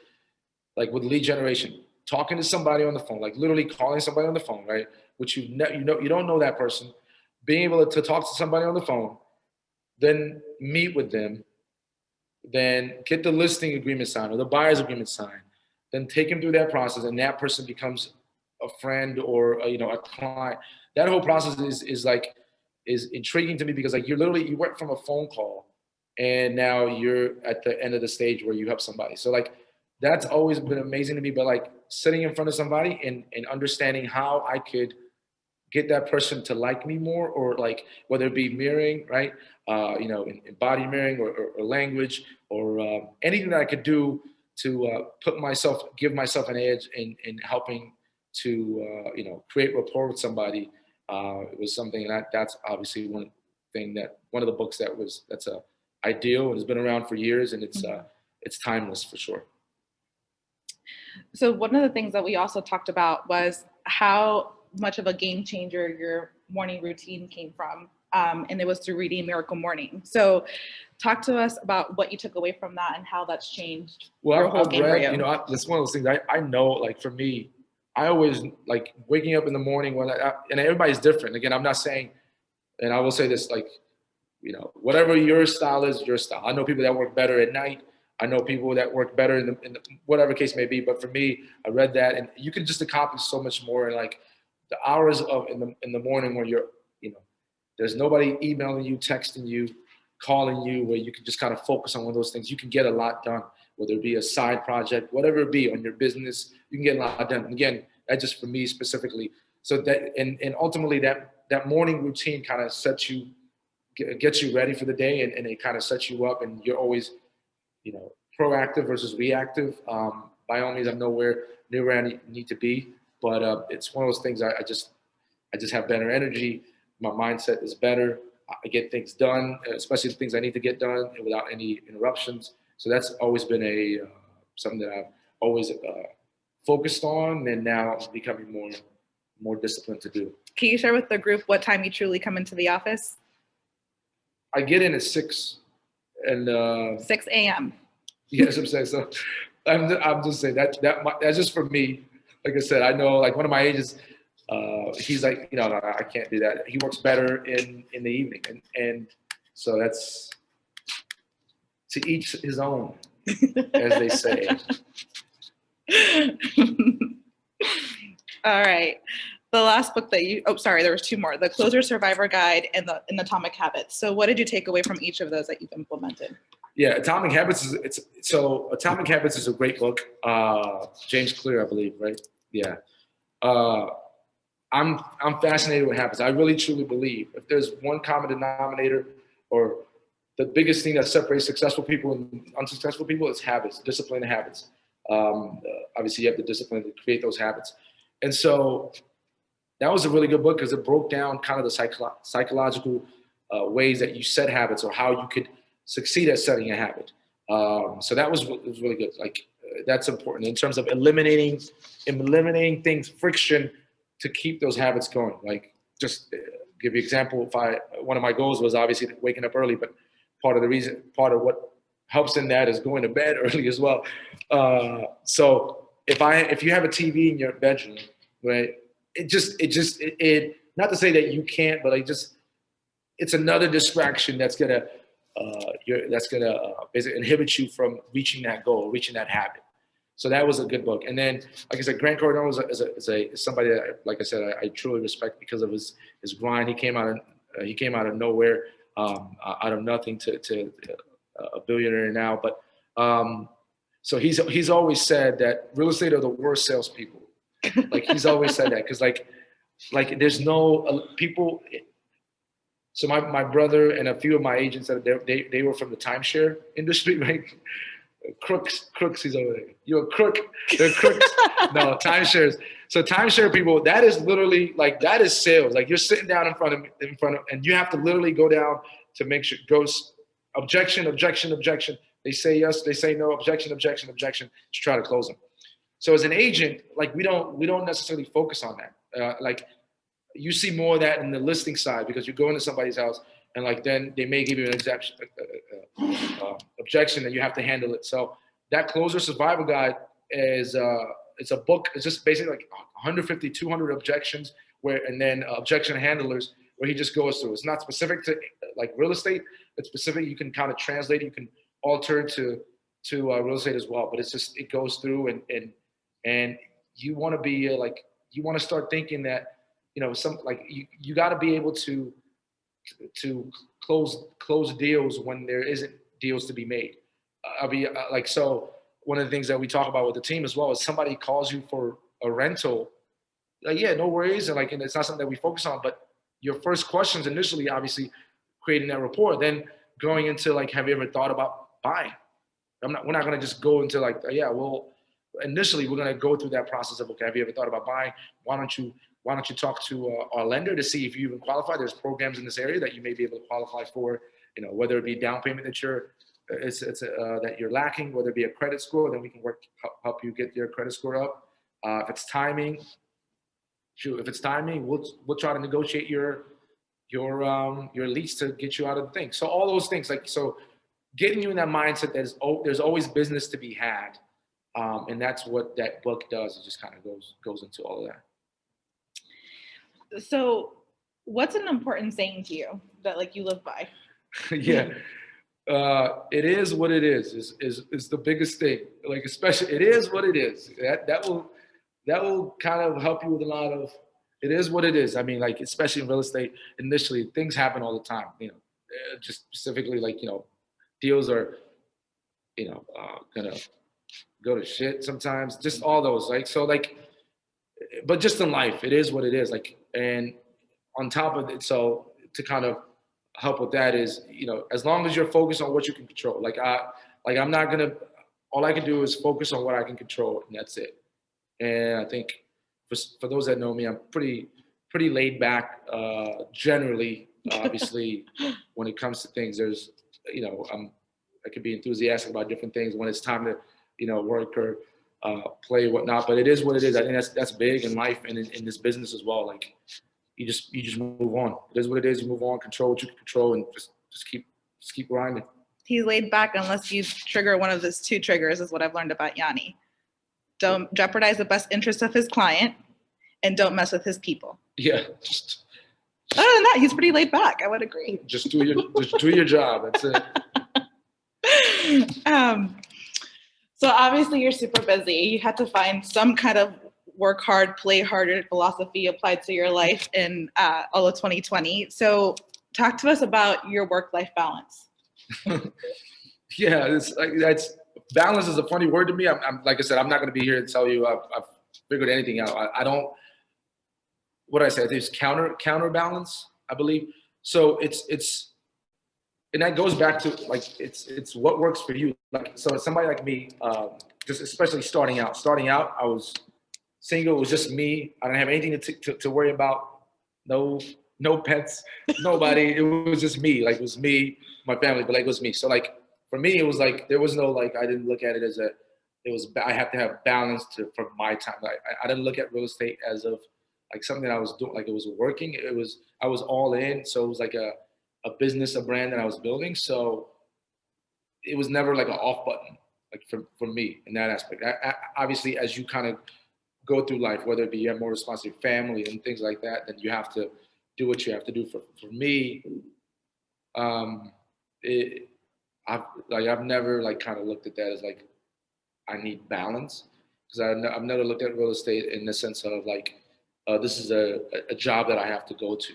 Speaker 3: like with lead generation, talking to somebody on the phone, like literally calling somebody on the phone, right? Which you don't know that person, being able to talk to somebody on the phone, then meet with them, then get the listing agreement signed or the buyer's agreement signed, then take them through that process, and that person becomes a friend or a client. That whole process is intriguing to me, because like you went from a phone call and now you're at the end of the stage where you help somebody. So like that's always been amazing to me. But like sitting in front of somebody and understanding how I could get that person to like me more, or like whether it be mirroring, right? In body mirroring or language, or anything that I could do to give myself an edge in helping to create rapport with somebody. It was something that's obviously one of the books that's ideal and has been around for years, and it's timeless for sure.
Speaker 2: So one of the things that we also talked about was how much of a game changer your morning routine came from, and it was through reading Miracle Morning. So talk to us about what you took away from that and how that's changed your whole game for you.
Speaker 3: That's one of those things I know, like for me, I always like waking up in the morning and everybody's different. Again, I'm not saying, and I will say this, like, whatever your style is, your style. I know people that work better at night. I know people that work better in the whatever case may be. But for me, I read that, and you can just accomplish so much more in like the hours in the morning where there's nobody emailing you, texting you, calling you, where you can just kind of focus on one of those things. You can get a lot done, whether it be a side project, whatever it be on your business, you can get a lot done. And again, that's just for me specifically. So that, and ultimately that morning routine kind of gets you ready for the day, and it kind of sets you up, and you're always, proactive versus reactive. By all means, I'm nowhere near where I need to be, but it's one of those things. I just have better energy. My mindset is better. I get things done, especially the things I need to get done, without any interruptions. So that's always been something that I've always focused on, and now I'm becoming more disciplined to do.
Speaker 2: Can you share with the group what time you truly come into the office?
Speaker 3: I get in at 6, and
Speaker 2: 6 a.m.
Speaker 3: Yes, I'm saying so. I'm just saying that's just for me. Like I said, I know like one of my agents, he's like, no, I can't do that. He works better in the evening, and so that's to each his own, as they say.
Speaker 2: All right. The last book that there was 2 more, The Closer Survivor Guide and the Atomic Habits. So what did you take away from each of those that you've implemented?
Speaker 3: Yeah, Atomic Habits Atomic Habits is a great book. James Clear, I believe, right? Yeah. I'm fascinated with habits. I really truly believe if there's one common denominator, or the biggest thing that separates successful people and unsuccessful people, is habits, discipline and habits. Obviously, you have the discipline to create those habits. And so that was a really good book, because it broke down kind of the psychological ways that you set habits, or how you could succeed at setting a habit. So that was really good. Like that's important in terms of eliminating things, friction, to keep those habits going. Like just give you an example. One of my goals was obviously waking up early, but part of what helps in that is going to bed early as well. So if you have a TV in your bedroom, right, it not to say that you can't, but it's another distraction that's gonna basically inhibit you from reaching that goal, reaching that habit. So that was a good book. And then, like I said, Grant Cardone is somebody that, like I said, I truly respect because of his grind. He came out of nowhere, out of nothing to a billionaire now. But so he's always said that real estate are the worst salespeople. Like he's always said that because like there's no people. So my brother and a few of my agents that they were from the timeshare industry, right? Crooks, he's over there. You're a crook. They're crooks. No, timeshares. So timeshare people, that is literally like, that is sales. Like you're sitting down in front of, and you have to literally go down to make sure it goes objection. They say yes, they say no, objection, to try to close them. So as an agent, like we don't necessarily focus on that. Like you see more of that in the listing side because you go into somebody's house and like then they may give you an exception, objection, and you have to handle it. So that closer survival guide is it's a book. It's just basically like 150, 200 objections and then objection handlers where he just goes through. It's not specific to like real estate. It's specific. You can kind of translate. You can alter to real estate as well. But it's just it goes through and you want to be like you want to start thinking that some like you got to be able to close deals when there isn't deals to be made. So one of the things that we talk about with the team as well is somebody calls you for a rental, like, yeah, no worries. And it's not something that we focus on, but your first questions initially, obviously creating that rapport, then going into like, have you ever thought about buying? We're not going to just go into like, yeah, well, initially we're going to go through that process of, okay, have you ever thought about buying? Why don't you talk to our lender to see if you even qualify? There's programs in this area that you may be able to qualify for, whether it be down payment that that you're lacking, whether it be a credit score, then we can help you get your credit score up. If it's timing, we'll try to negotiate your lease to get you out of the thing. So all those things, so getting you in that mindset that there's always business to be had. And that's what that book does. It just kind of goes into all of
Speaker 2: that. So what's an important saying to you that you live by?
Speaker 3: Yeah. It is what it is the biggest thing. Like, especially, it is what it is. That will kind of help you with a lot of, it is what it is. I mean, like, especially in real estate, initially things happen all the time, just specifically deals are, gonna go to shit sometimes, just all those, but just in life, it is what it is. And on top of it, so to kind of help with that is, as long as you're focused on what you can control, I'm not gonna, all I can do is focus on what I can control, and that's it. And I think for those that know me, I'm pretty laid back, generally. Obviously, when it comes to things, there's, I could be enthusiastic about different things when it's time to, work or play, whatnot. But it is what it is. I think that's big in life and in this business as well. Like, you just move on. It is what it is. You move on, control what you can control, and just keep grinding.
Speaker 2: He's laid back unless you trigger one of those two triggers, is what I've learned about Yony. Don't jeopardize the best interest of his client, and don't mess with his people.
Speaker 3: Yeah.
Speaker 2: Other than that, he's pretty laid back. I would agree.
Speaker 3: Just do your job. That's it.
Speaker 2: So obviously you're super busy. You had to find some kind of work hard, play harder philosophy applied to your life in all of 2020. So talk to us about your work-life balance.
Speaker 3: Yeah, that's balance is a funny word to me. I'm like I said, I'm not going to be here to tell you I've figured anything out. I don't. What I say, there's counterbalance, I believe. So it's and that goes back to it's what works for you. So somebody like me, just especially starting out, I was single. It was just me. I didn't have anything to worry about. No pets, nobody. It was just me. It was me, my family, but it was me. So for me, it was there was no I didn't look at it as I have to have balance for my time. I didn't look at real estate as of something that I was doing, it was working. I was all in. So it was a business, a brand that I was building. So it was never an off button, for me in that aspect. Obviously, as you kind of go through life, whether it be you have more responsibility, family and things like that, then you have to do what you have to do. For me, I've never kind of looked at that as I need balance, because I've never looked at real estate in the sense of this is a job that I have to go to.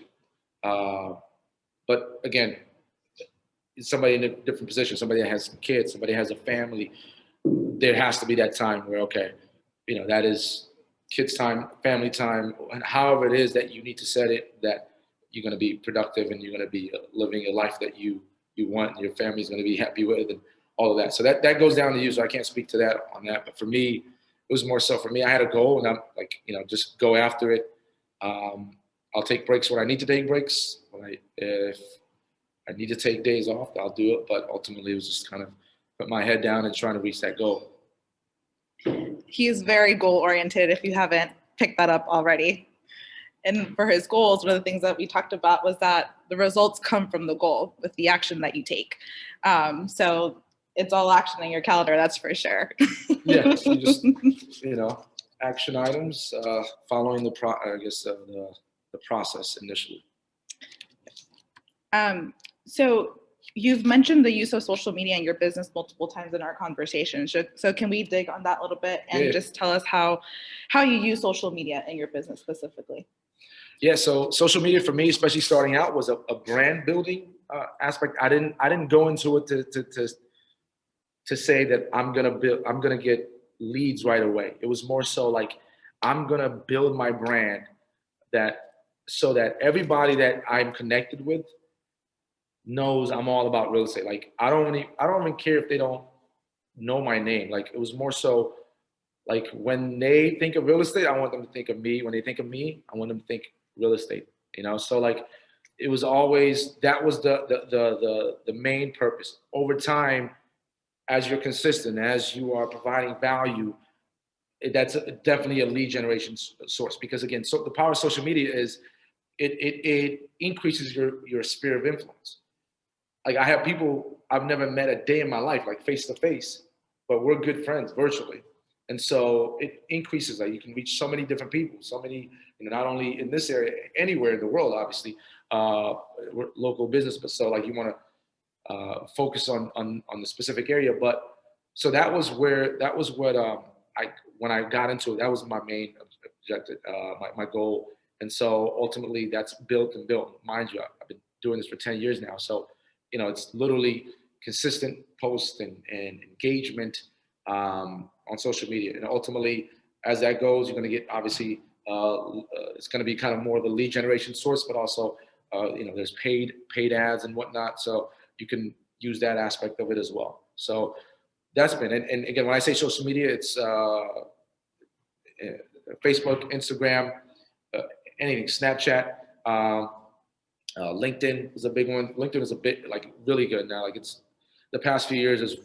Speaker 3: But again, somebody in a different position, somebody that has kids, somebody has a family, there has to be that time where, okay, that is kids time, family time, and however it is that you need to set it, that you're going to be productive and you're going to be living a life that you want and your family's going to be happy with and all of that. So that goes down to you. So I can't speak to that on that. But for me, it was more so for me, I had a goal and I'm like, just go after it. I'll take breaks when I need to take breaks. If I need to take days off, I'll do it. But ultimately, it was just kind of put my head down and trying to reach that goal.
Speaker 2: He is very goal oriented, if you haven't picked that up already. And for his goals, one of the things that we talked about was that the results come from the goal with the action that you take. So it's all action in your calendar, that's for sure.
Speaker 3: Yeah, you just, action items, following the process initially.
Speaker 2: So you've mentioned the use of social media in your business multiple times in our conversation. So can we dig on that a little bit and just tell us how you use social media in your business specifically?
Speaker 3: Yeah, so social media for me, especially starting out, was a brand building aspect. I didn't go into it to say that I'm gonna get leads right away. It was more so like I'm gonna build my brand so that everybody that I'm connected with knows I'm all about real estate. Like I don't even care if they don't know my name. Like it was more so like when they think of real estate, I want them to think of me. When they think of me, I want them to think real estate. So like it was always, that was the main purpose. Over time, as you're consistent, as you are providing value, that's definitely a lead generation source. Because again, so the power of social media is it increases your sphere of influence. Like I have people I've never met a day in my life, like face to face, but we're good friends virtually. And so it increases, like you can reach so many different people, so many, not only in this area, anywhere in the world, obviously, local business, but so like you want to focus on the specific area. But so that was what when I got into it, that was my main objective, my goal. And so ultimately that's built and built. Mind you, I've been doing this for 10 years now. So, it's literally consistent posts and engagement on social media. And ultimately, as that goes, you're going to get, obviously, it's going to be kind of more of a lead generation source, but also, there's paid ads and whatnot. So you can use that aspect of it as well. So that's been, and again, when I say social media, it's Facebook, Instagram, anything, Snapchat, LinkedIn is a big one. LinkedIn is a bit like really good now. Like it's the past few years it's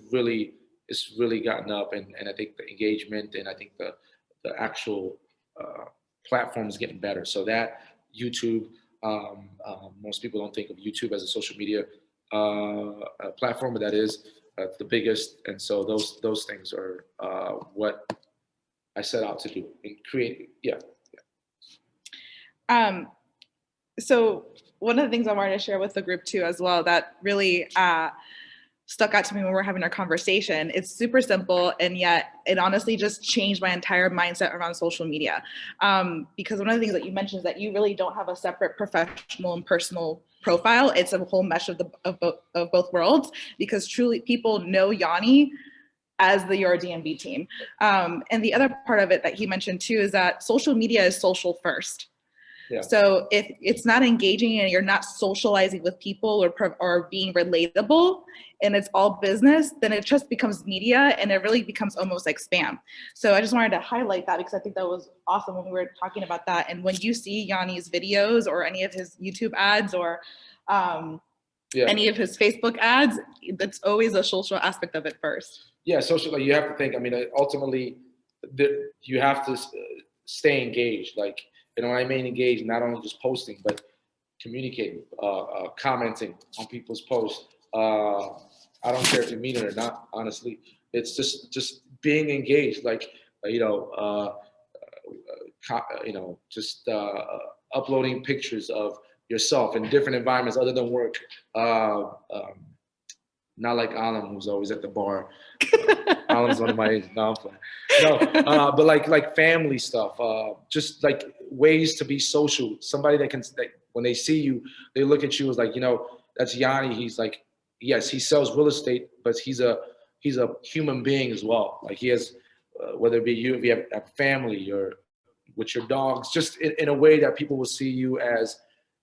Speaker 3: really gotten up, and I think the engagement and I think the actual platform is getting better. So that YouTube, most people don't think of YouTube as a social media platform, but that is the biggest. And so those things are what I set out to do and create. Yeah.
Speaker 2: So one of the things I wanted to share with the group too, as well, that really stuck out to me when we were having our conversation. It's super simple, and yet it honestly just changed my entire mindset around social media. Because one of the things that you mentioned is that you really don't have a separate professional and personal profile. It's a whole mesh of both worlds, because truly people know Yony as your DMV team. And the other part of it that he mentioned too is that social media is social first. Yeah. So if it's not engaging and you're not socializing with people or being relatable and it's all business, then it just becomes media and it really becomes almost like spam. So I just wanted to highlight that because I think that was awesome when we were talking about that. And when you see Yony's videos or any of his YouTube ads or any of his Facebook ads, that's always a social aspect of it first.
Speaker 3: Yeah, social, like you have to think, I mean, ultimately you have to stay engaged. Like, you know, I mean engaged, not only just posting, but communicating, commenting on people's posts. I don't care if you mean it or not, honestly. It's just being engaged, like, just uploading pictures of yourself in different environments other than work. Not like Alan, who's always at the bar. Alan's one of my age. No, I'm playing. No, but like family stuff. Just like ways to be social. Somebody that can, when they see you, they look at you as like, you know, that's Yony. He's like, yes, he sells real estate, but he's a human being as well. Like he has, whether it be you, if you have a family or with your dogs, just in a way that people will see you as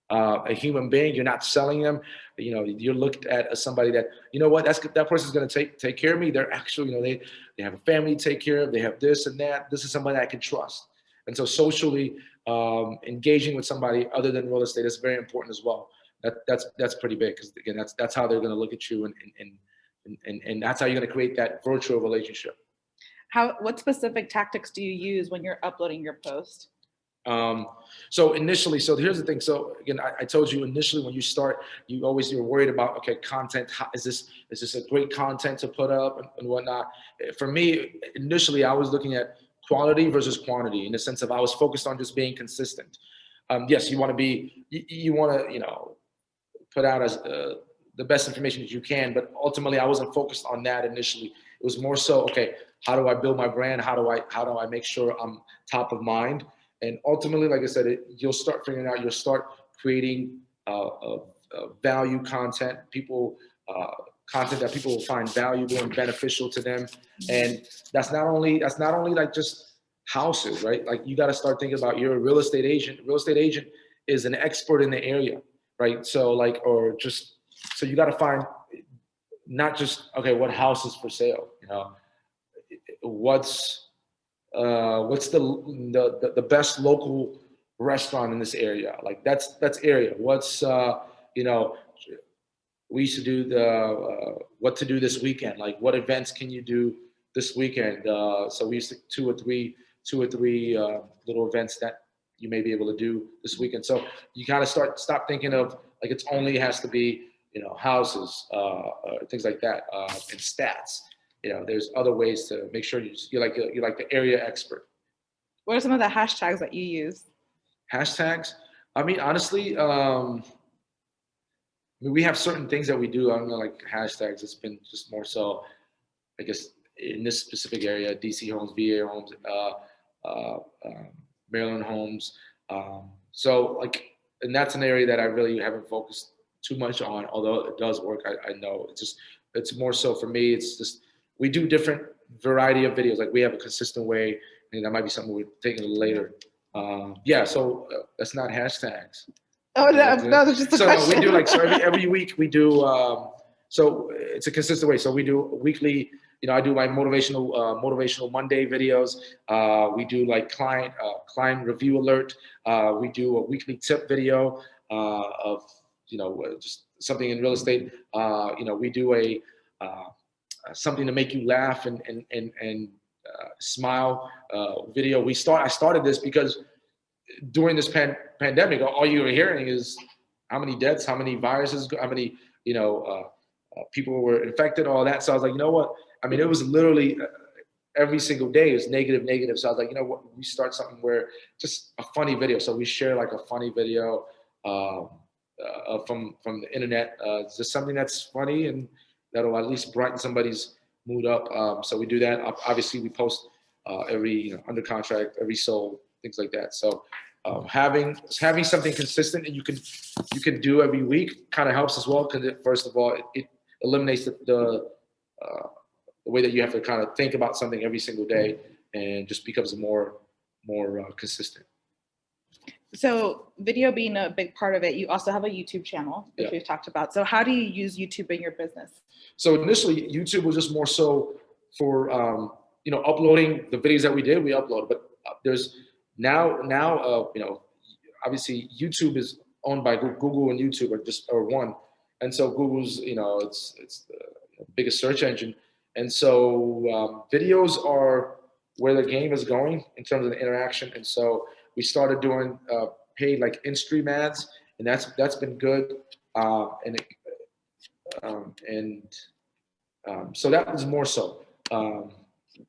Speaker 3: a human being. You're not selling them. You know, you're looked at as somebody that, you know what, that person's going to take care of me. They're actually, you know, they have a family to take care of. They have this and that. This is somebody I can trust. And so socially, engaging with somebody other than real estate is very important as well. That's pretty big, because again, that's how they're going to look at you, and that's how you're going to create that virtual relationship.
Speaker 2: What specific tactics do you use when you're uploading your post?
Speaker 3: So initially, so here's the thing. So again, I told you initially when you start, you're worried about, okay, content. Is this a great content to put up and whatnot? For me, initially, I was looking at quality versus quantity, in the sense of I was focused on just being consistent. Yes, you want to you want to, you know, put out as the best information that you can, but ultimately I wasn't focused on that initially. It was more so, okay, how do I build my brand? How do I make sure I'm top of mind? And ultimately, like I said, you'll start figuring out, you'll start creating value content, content that people will find valuable and beneficial to them. And that's not only like just houses, right? Like you got to start thinking about, you're a real estate agent. Real estate agent is an expert in the area, right? So like, so you got to find not just, okay, what house is for sale, you know, what's the best local restaurant in this area? Like that's area. What's you know, we used to do what to do this weekend. Like what events can you do this weekend? So we used to two or three little events that you may be able to do this weekend. So you kind of stop thinking of like it's only has to be, you know, houses, things like that, and stats. You know, there's other ways to make sure you're like the area expert.
Speaker 2: What are some of the hashtags that you use?
Speaker 3: Hashtags? I mean, honestly, we have certain things that we do. I don't know, like hashtags. It's been just more so, I guess, in this specific area: DC homes, VA homes, Maryland homes. So like, and that's an area that I really haven't focused too much on, although it does work. I know it's more so for me. It's just, we do different variety of videos. Like we have a consistent way, and that might be something we're taking a little later. Yeah, so that's not hashtags.
Speaker 2: Oh, no, that's just a question.
Speaker 3: We do like, so every week we do, so it's a consistent way. So we do weekly, you know, I do my motivational Monday videos. We do like client review alert. We do a weekly tip video of, you know, just something in real estate. You know, we do something to make you laugh and smile video. I started this because during this pandemic, all you were hearing is how many deaths, how many viruses, how many, you know, people were infected, all that. So I was like, you know what? I mean, it was literally every single day is negative. So I was like, you know what? We start something where just a funny video. So we share like a funny video from the internet. It's just something that's funny and that'll at least brighten somebody's mood up. So we do that. Obviously, we post every, you know, under contract, every sold, things like that. So having something consistent and you can do every week kind of helps as well, because first of all, it eliminates the way that you have to kind of think about something every single day, and just becomes more consistent.
Speaker 2: So video being a big part of it, you also have a YouTube channel, which we've talked about. So how do you use YouTube in your business?
Speaker 3: So initially, YouTube was just more so for you know, uploading the videos that we did. We upload, but there's now you know, obviously YouTube is owned by Google, and YouTube are one, and so Google's, you know, it's the biggest search engine, and so videos are where the game is going in terms of the interaction, and so we started doing paid like in-stream ads, and that's been good, so that was more so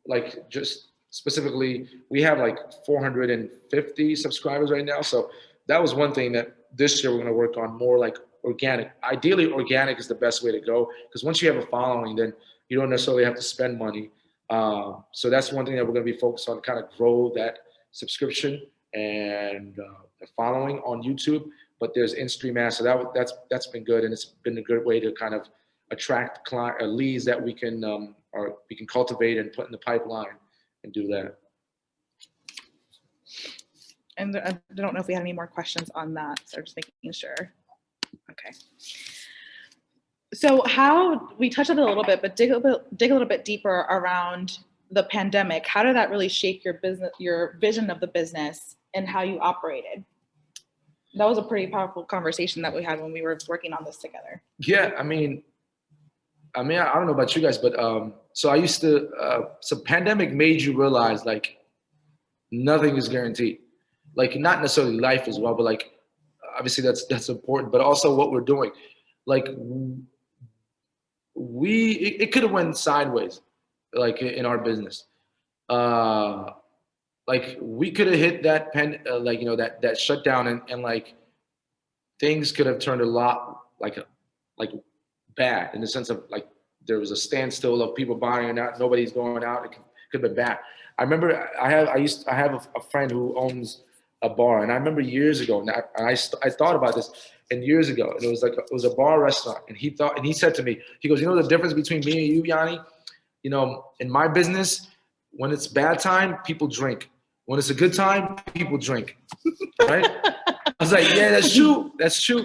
Speaker 3: like just specifically, we have like 450 subscribers right now. So that was one thing that this year we're going to work on, more like organic. Ideally, organic is the best way to go, because once you have a following, then you don't necessarily have to spend money. So that's one thing that we're going to be focused on, kind of grow that subscription and the following on YouTube. But there's in-stream ads, so that's been good, and it's been a good way to kind of attract client leads that we can cultivate and put in the pipeline and do that.
Speaker 2: And I don't know if we had any more questions on that, so just making sure. Okay. So how, we touched on it a little bit, but dig a little bit deeper around the pandemic. How did that really shape your business, your vision of the business, and how you operated? That was a pretty powerful conversation that we had when we were working on this together.
Speaker 3: Yeah, I mean, I don't know about you guys, but so I used to, so pandemic made you realize like nothing is guaranteed. Like not necessarily life as well, but like obviously that's important, but also what we're doing. Like it could have went sideways, like in our business. Like we could have hit that that shutdown and like things could have turned a lot like bad in the sense of like there was a standstill of people buying and out, nobody's going out. It could have been bad. I remember I have a friend who owns a bar, and I remember years ago, and I thought about this, and years ago, and it was a bar restaurant, and he said to me, he goes, you know the difference between me and you, Yony? You know, in my business, when it's bad time, people drink. When it's a good time, people drink. Right? I was like, yeah, that's true. That's true.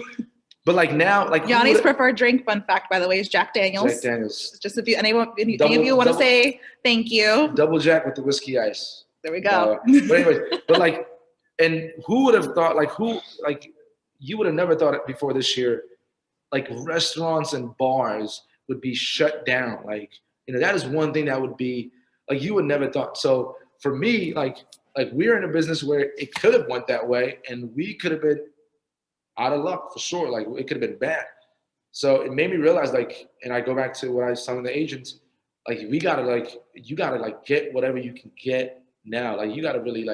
Speaker 3: But like now, like
Speaker 2: Yony's preferred drink, fun fact, by the way, is Jack Daniels.
Speaker 3: Jack Daniels.
Speaker 2: Just if any of you want to say thank you.
Speaker 3: Double Jack with the whiskey ice.
Speaker 2: There we go.
Speaker 3: But anyways, but like, and who would have thought, you would have never thought it before this year, like restaurants and bars would be shut down. Like, you know, that is one thing that would be, like, you would never thought. So for me, like we're in a business where it could have went that way and we could have been out of luck for sure. Like it could have been bad. So it made me realize, like, and I go back to what I was telling the agents, like, you gotta get whatever you can get now. Like you gotta really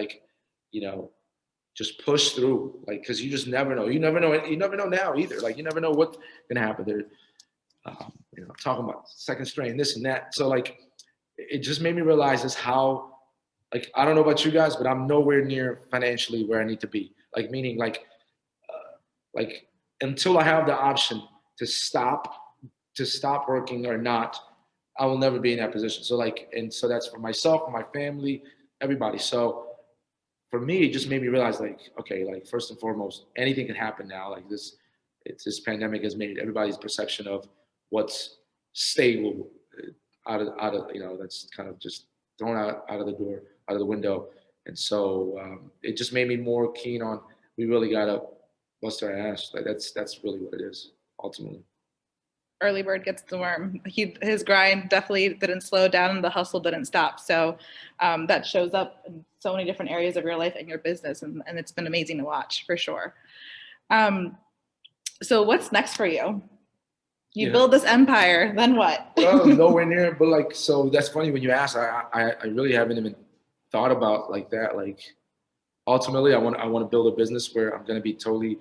Speaker 3: just push through, like, cause you just never know. You never know now either. Like you never know what's gonna happen. They're, talking about second strain, this and that. So like, it just made me realize is how, like, I don't know about you guys, but I'm nowhere near financially where I need to be. Like meaning like until I have the option to stop working or not, I will never be in that position. So like, and so that's for myself, for my family, everybody. So for me, it just made me realize, like, okay, like first and foremost, anything can happen now. Like this pandemic has made everybody's perception of what's stable out of that's kind of just thrown out of the door, out of the window. And so it just made me more keen on, we really gotta bust our ass. Like that's really what it is ultimately.
Speaker 2: Early bird gets the worm. His grind definitely didn't slow down and the hustle didn't stop. So that shows up in so many different areas of your life and your business. And it's been amazing to watch for sure. So what's next for you? You build this empire, then what?
Speaker 3: Well, nowhere near, but like, so that's funny when you ask, I really haven't even thought about like that. Like ultimately I want to build a business where I'm going to be totally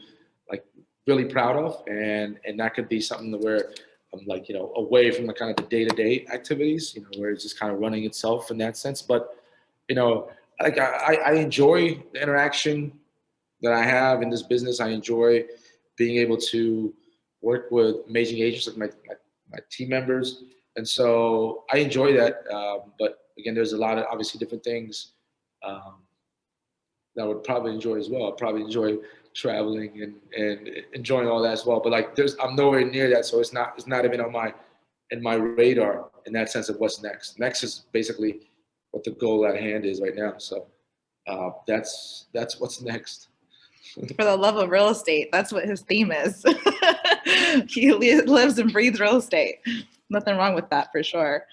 Speaker 3: like really proud of. And that could be something where I'm like, away from the kind of the day-to-day activities, where it's just kind of running itself in that sense. But, like I enjoy the interaction that I have in this business. I enjoy being able to work with amazing agents like my team members. And so I enjoy that. But again, there's a lot of obviously different things that I would probably enjoy as well. I'd probably enjoy traveling and enjoying all that as well. But like I'm nowhere near that. So it's not even on my radar in that sense of what's next. Next is basically what the goal at hand is right now. So that's what's next.
Speaker 2: For the love of real estate, that's what his theme is. He lives and breathes real estate. Nothing wrong with that for sure.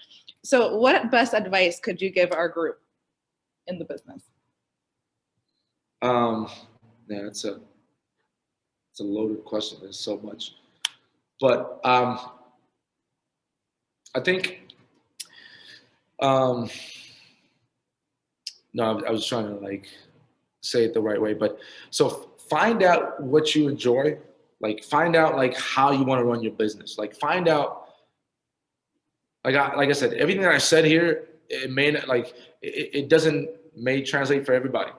Speaker 2: So what best advice could you give our group in the business?
Speaker 3: Yeah, it's a loaded question. There's so much, but I think no, I was trying to like say it the right way, but so find out what you enjoy. Like find out like how you want to run your business. Like find out, like I said, everything that I said here, it may not it may translate for everybody.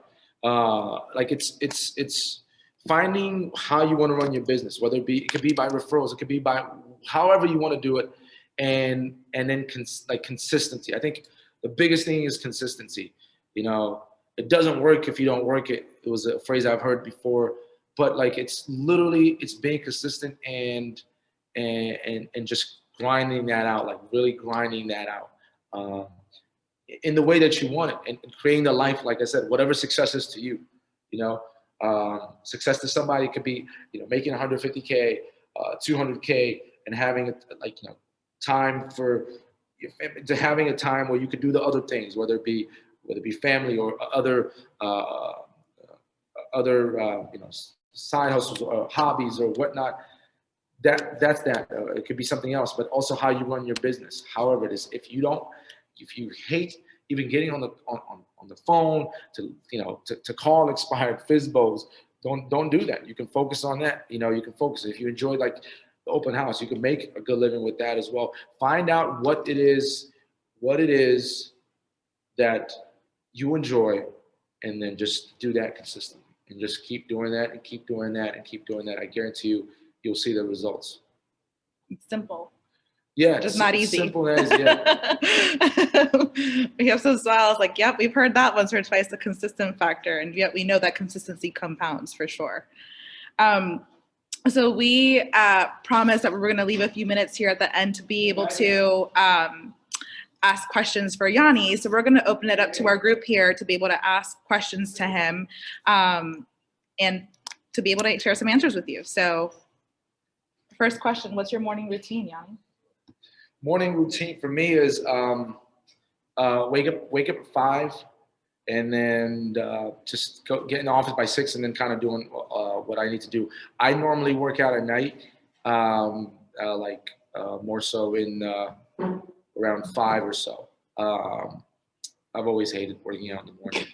Speaker 3: Like it's finding how you want to run your business, whether it could be by referrals, it could be by however you want to do it, and then like consistency. I think the biggest thing is consistency. You know, it doesn't work if you don't work it. It was a phrase I've heard before, but like it's being consistent and just grinding that out, like really grinding that out in the way that you want it, and creating the life, like I said, whatever success is to you. You know, success to somebody could be, you know, making 150K, 200K, and having like, you know, time for to having a time where you could do the other things, whether it be family or other you know, side hustles or hobbies or whatnot. That's that. It could be something else, but also how you run your business. However it is, if you hate even getting on the phone to, you know, to call expired FISBOs, don't do that. You can focus on that. You know, you can focus. If you enjoy like the open house, you can make a good living with that as well. Find out what it is that you enjoy, and then just do that consistently, and just keep doing that and keep doing that and keep doing that. I guarantee you'll see the results.
Speaker 2: It's simple.
Speaker 3: Yeah,
Speaker 2: just not easy.
Speaker 3: Simple as, yeah.
Speaker 2: We have some smiles like, yep, we've heard that once or twice, the consistent factor, and yet we know that consistency compounds for sure. So we promised that we were going to leave a few minutes here at the end to be able to ask questions for Yony. So we're going to open it up to our group here to be able to ask questions to him and to be able to share some answers with you. So first question, what's your morning routine, Yony?
Speaker 3: Morning routine for me is wake up at 5, and then just get in the office by 6, and then kind of doing what I need to do. I normally work out at night, more so in around 5 or so. I've always hated working out in the morning.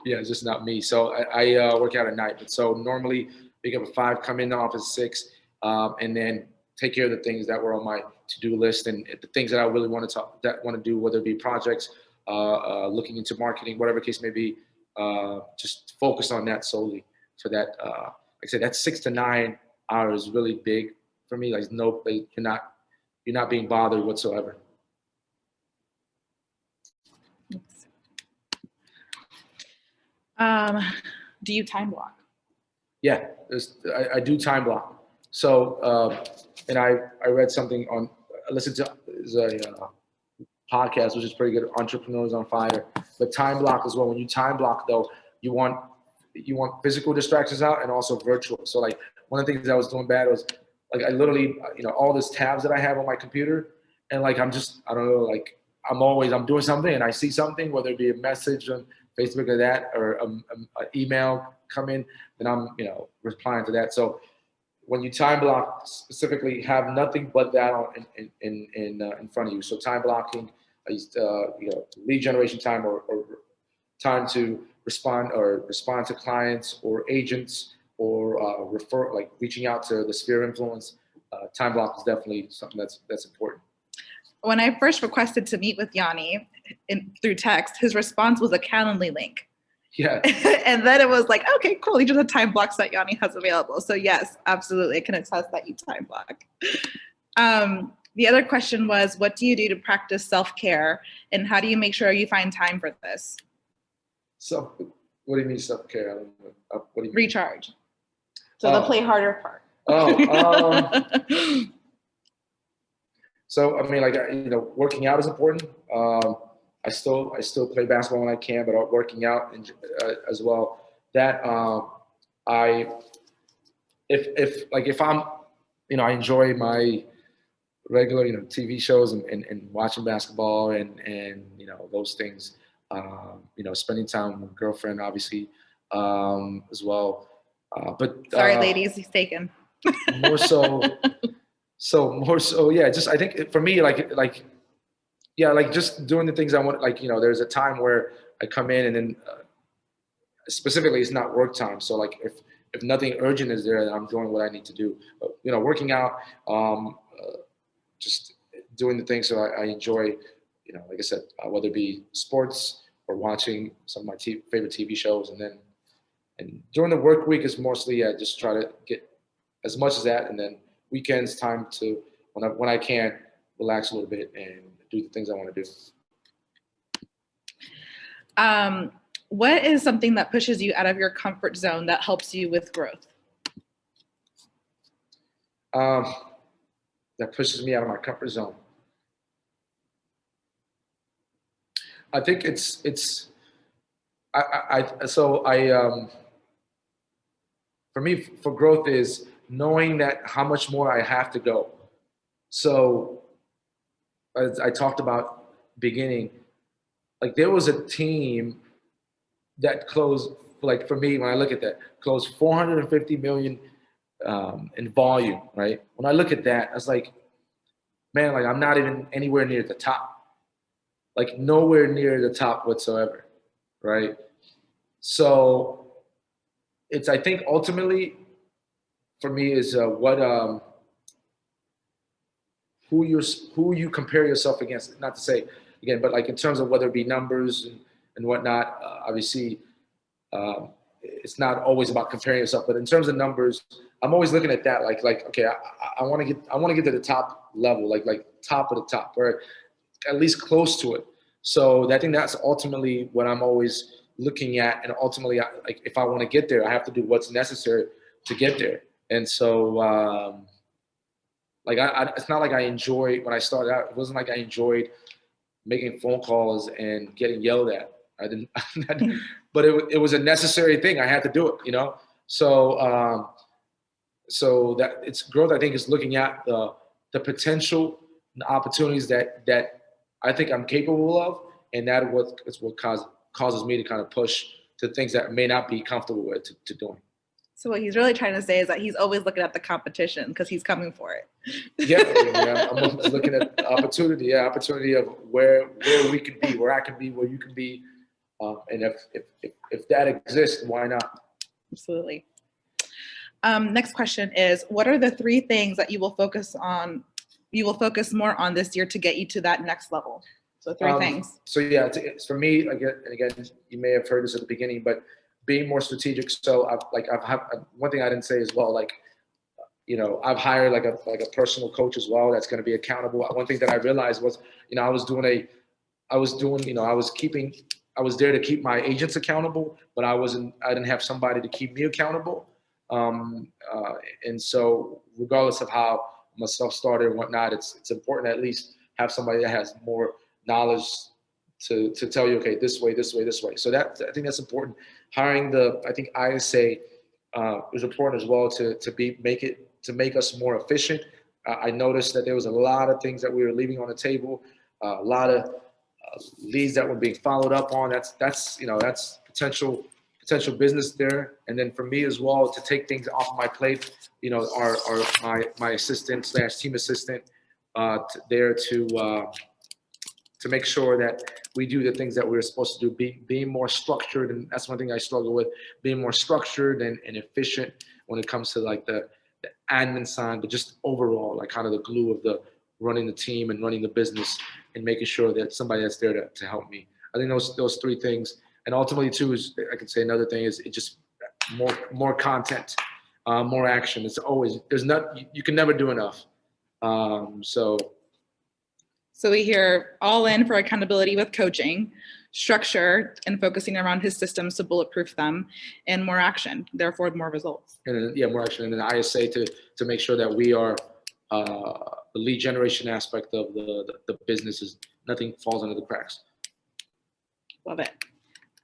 Speaker 3: Yeah, it's just not me. So I work out at night. But so normally wake up at 5, come in the office at 6, and then take care of the things that were on my to-do list, and the things that I really want to do, whether it be projects, looking into marketing, whatever case may be. Just focus on that solely for that. Like I said, that 6 to 9 hours is really big for me. Like you're not being bothered whatsoever.
Speaker 2: Do you time block?
Speaker 3: Yeah, I do time block. So, and I read something I listened to a podcast, which is pretty good, Entrepreneurs on Fire. But time block as well. When you time block though, you want physical distractions out and also virtual. So like one of the things I was doing bad was like I literally, you know, all these tabs that I have on my computer, and like I don't know, like I'm doing something and I see something, whether it be a message on Facebook or that, or an email come in, then I'm, you know, replying to that. So when you time block, specifically have nothing but that on in front of you. So time blocking, you know, lead generation time or time to respond to clients or agents or reaching out to the sphere of influence. Time block is definitely something that's important.
Speaker 2: When I first requested to meet with Yony through text, his response was a Calendly link.
Speaker 3: Yeah.
Speaker 2: And then it was like, okay, cool. These are the time blocks that Yony has available. So yes, absolutely. I can attest that you time block. The other question was, what do you do to practice self-care, and how do you make sure you find time for this?
Speaker 3: So what do you mean self-care? I don't know. What do you mean?
Speaker 2: Recharge. So the play harder part.
Speaker 3: So I mean, like, you know, working out is important. I still play basketball when I can, but working out as well. That if I'm, you know, I enjoy my regular, you know, TV shows and watching basketball and you know, those things. You know, spending time with my girlfriend, obviously, as well. But
Speaker 2: sorry, ladies, he's taken.
Speaker 3: more so, yeah. Just I think for me, yeah, like just doing the things I want. Like, you know, there's a time where I come in and then specifically it's not work time. So like if nothing urgent is there, then I'm doing what I need to do. But, you know, working out, just doing the things that I enjoy. You know, like I said, whether it be sports or watching some of my favorite TV shows, and during the work week is mostly just try to get as much as that, and then weekends time to when I can relax a little bit and do the things I want to do.
Speaker 2: What is something that pushes you out of your comfort zone that helps you with growth?
Speaker 3: That pushes me out of my comfort zone. I think for me, for growth is knowing that how much more I have to go. So as I talked about beginning, like there was a team that closed, like for me, when I look at that, closed 450 million in volume, right? When I look at that, I was like, man, like I'm not even anywhere near the top, like nowhere near the top whatsoever, right? So it's, I think ultimately for me is who you compare yourself against. Not to say again, but like in terms of whether it be numbers and whatnot, obviously it's not always about comparing yourself, but in terms of numbers, I'm always looking at that like okay, I want to get to the top level, like top of the top, or at least close to it. So I think that's ultimately what I'm always looking at, and ultimately, like if I want to get there, I have to do what's necessary to get there. And so, like it's not like I enjoyed when I started out. It wasn't like I enjoyed making phone calls and getting yelled at. I didn't, but it was a necessary thing. I had to do it, you know. So so that it's growth. I think is looking at the potential, the opportunities that I think I'm capable of, and that is what causes me to kind of push to things that may not be comfortable with to doing.
Speaker 2: So what he's really trying to say is that he's always looking at the competition because he's coming for it.
Speaker 3: Yeah, I'm always looking at the opportunity. Yeah, opportunity of where we could be, where I can be, where you can be, and if that exists, why not?
Speaker 2: Absolutely. Next question is, what are the 3 things that you will focus more on this year to get you to that next level? So 3 things.
Speaker 3: So yeah, it's for me, again, you may have heard this at the beginning, but being more strategic. So one thing I didn't say as well, like, you know, I've hired like a personal coach as well that's going to be accountable. One thing that I realized was, you know, I was there to keep my agents accountable, but I didn't have somebody to keep me accountable. And so regardless of how myself started and whatnot, it's important to at least have somebody that has more knowledge to tell you, okay, this way. So I think that's important. Hiring I think ISA is important as well to make us more efficient. I noticed that there was a lot of things that we were leaving on the table, a lot of leads that were being followed up on. That's potential business there. And then for me as well, to take things off my plate, you know, my assistant / team assistant there to make sure that we do the things that we're supposed to do, being more structured. And that's one thing I struggle with, being more structured and efficient when it comes to like the admin side, but just overall, like kind of the glue of the running the team and running the business and making sure that somebody that's there to help me. I think those 3 things. And ultimately too, is I could say another thing is it just more content, more action. It's always, you can never do enough.
Speaker 2: So we hear all in for accountability with coaching, structure and focusing around his systems to bulletproof them, and more action, therefore more results.
Speaker 3: And then, more action. And then ISA to make sure that we are the lead generation aspect of the business nothing falls under the cracks.
Speaker 2: Love it.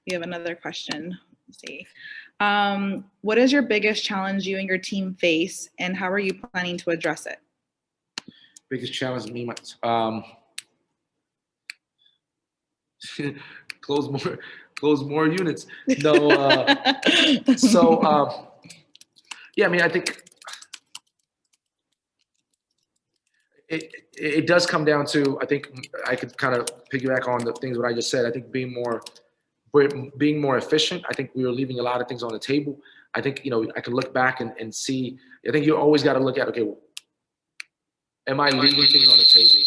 Speaker 2: We have another question. Let's see. What is your biggest challenge you and your team face, and how are you planning to address it?
Speaker 3: Biggest challenge close more units. No. Yeah, I mean, I think it does come down to, I think I could kind of piggyback on the things that I just said. I think being more efficient. I think we were leaving a lot of things on the table. I think, you know, I can look back and see, I think you always got to look at, okay, am I leaving things on the table?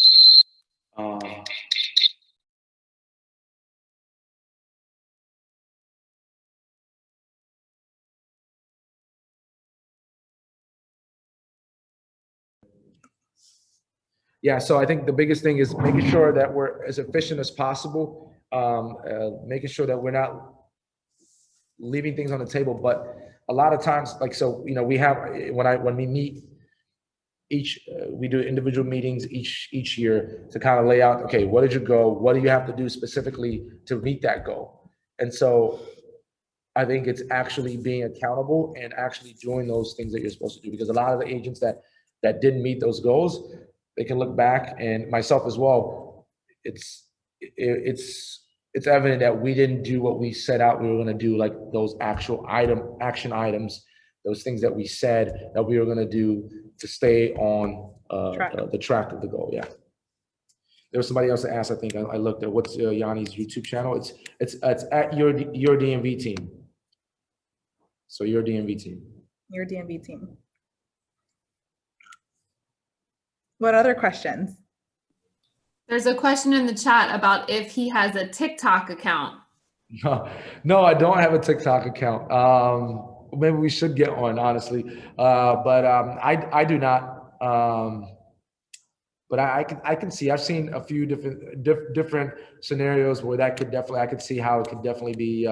Speaker 3: Yeah, so I think the biggest thing is making sure that we're as efficient as possible, making sure that we're not leaving things on the table. But a lot of times, like, so, you know, we have, when we meet we do individual meetings each year to kind of lay out, okay, what did you go? What do you have to do specifically to meet that goal? And so I think it's actually being accountable and actually doing those things that you're supposed to do, because a lot of the agents that didn't meet those goals, they can look back, and myself as well, it's evident that we didn't do what we set out we were going to do, like those actual action items, those things that we said that we were going to do to stay on the track of the goal. Yeah. There was somebody else that asked, I think I looked at what's Yony's YouTube channel. It's at your DMV team. So your DMV team.
Speaker 2: Your DMV team. What other questions?
Speaker 1: There's a question in the chat about if he has a TikTok account.
Speaker 3: No, I don't have a TikTok account. Maybe we should get one, honestly. But I do not. But I can see. I've seen a few different scenarios where that could definitely. I could see how it could definitely be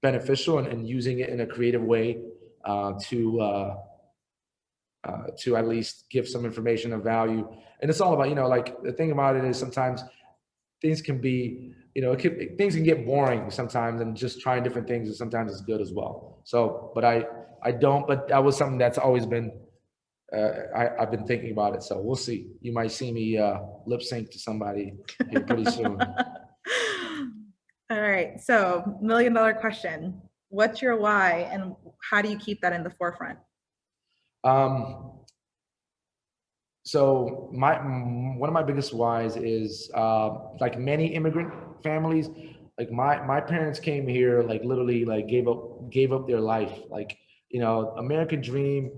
Speaker 3: beneficial, and using it in a creative way to at least give some information of value. And it's all about, you know, like the thing about it is sometimes things can be, you know, things can get boring sometimes, and just trying different things is sometimes is good as well. So, but but that was something that's always been, I've been thinking about it. So we'll see. You might see me lip sync to somebody here pretty soon.
Speaker 2: All right. So $1 million question. What's your why, and how do you keep that in the forefront?
Speaker 3: So one of my biggest whys is like many immigrant families, like my parents came here, like literally like gave up their life. Like, you know, American dream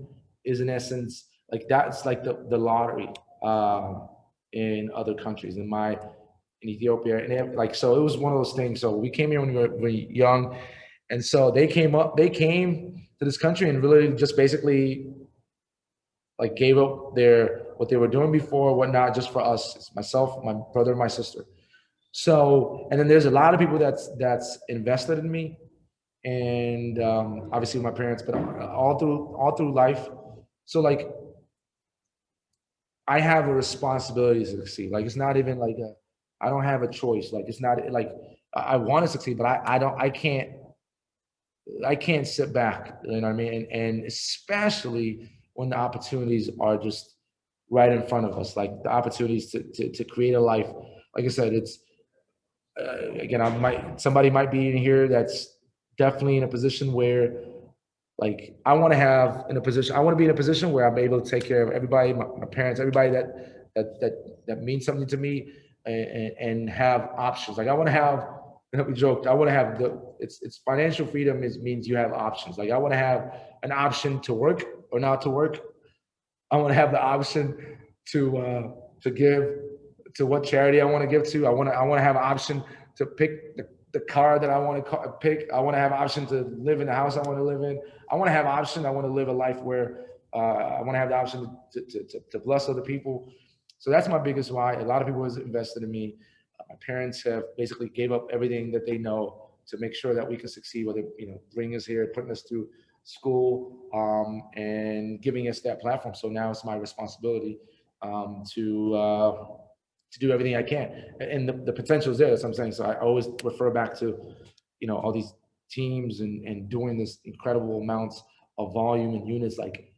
Speaker 3: is in essence, like that's like the lottery in other countries. In Ethiopia, and like, so it was one of those things. So we came here when we were young, and so they came to this country and really just basically like gave up what they were doing before, whatnot, just for us. It's myself, my brother, and my sister. So, and then there's a lot of people that's invested in me, and obviously my parents, but all through life. So like, I have a responsibility to succeed. Like, it's not even like I don't have a choice. Like, it's not like I want to succeed, but I can't sit back. You know what I mean? And especially when the opportunities are just right in front of us, like the opportunities to create a life. Like I said, it's again, somebody might be in here that's definitely in a position where, like, I want to be in a position where I'm able to take care of everybody, my parents, everybody that means something to me, and have options. Like, I want to have, we joked, I want to have it's financial freedom means you have options. Like, I want to have an option to work or not to work. I want to have the option to give to what charity I want to give to. I want to have an option to pick the car that I want to pick. I want to have an option to live in the house I want to live in. I want to have an option. I want to live a life where I want to have the option to bless other people. So that's my biggest why. A lot of people have invested in me. My parents have basically gave up everything that they know to make sure that we can succeed, whether, you know, bringing us here, putting us through school, and giving us that platform. So now it's my responsibility to do everything I can, and the potential is there. That's what I'm saying. So I always refer back to, you know, all these teams and doing this incredible amounts of volume and units. Like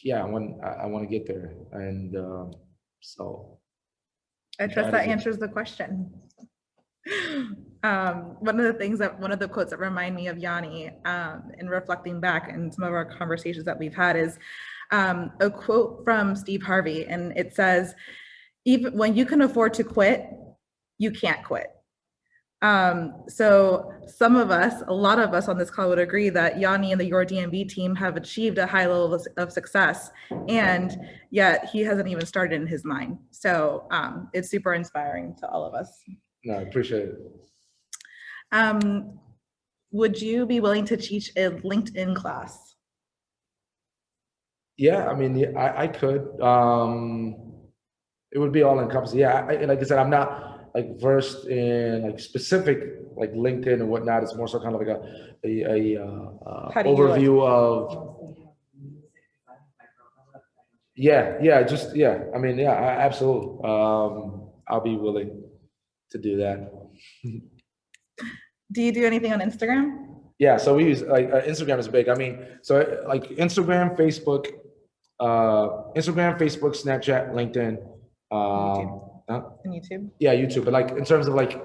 Speaker 3: yeah, I want to get there, and so.
Speaker 2: I trust that answers the question. One of the quotes that remind me of Yony, and reflecting back in some of our conversations that we've had, is a quote from Steve Harvey, and it says, "Even when you can afford to quit, you can't quit." So a lot of us on this call would agree that Yony and the Your DMV team have achieved a high level of success, and yet he hasn't even started in his mind. So it's super inspiring to all of us.
Speaker 3: No, I appreciate
Speaker 2: it. Would you be willing to teach a LinkedIn class?
Speaker 3: Yeah, I mean, I could. It would be all encompassing. Yeah, like I said, I'm not like versed in like specific like LinkedIn and whatnot. It's more so kind of like
Speaker 2: How do you
Speaker 3: overview of. Yeah, just yeah. I mean, yeah, absolutely. I'll be willing to do that.
Speaker 2: Do you do anything on Instagram?
Speaker 3: Yeah, so we use like Instagram is big. I mean, so like Instagram, Facebook, Snapchat, LinkedIn,
Speaker 2: And YouTube?
Speaker 3: yeah, YouTube. But like in terms of like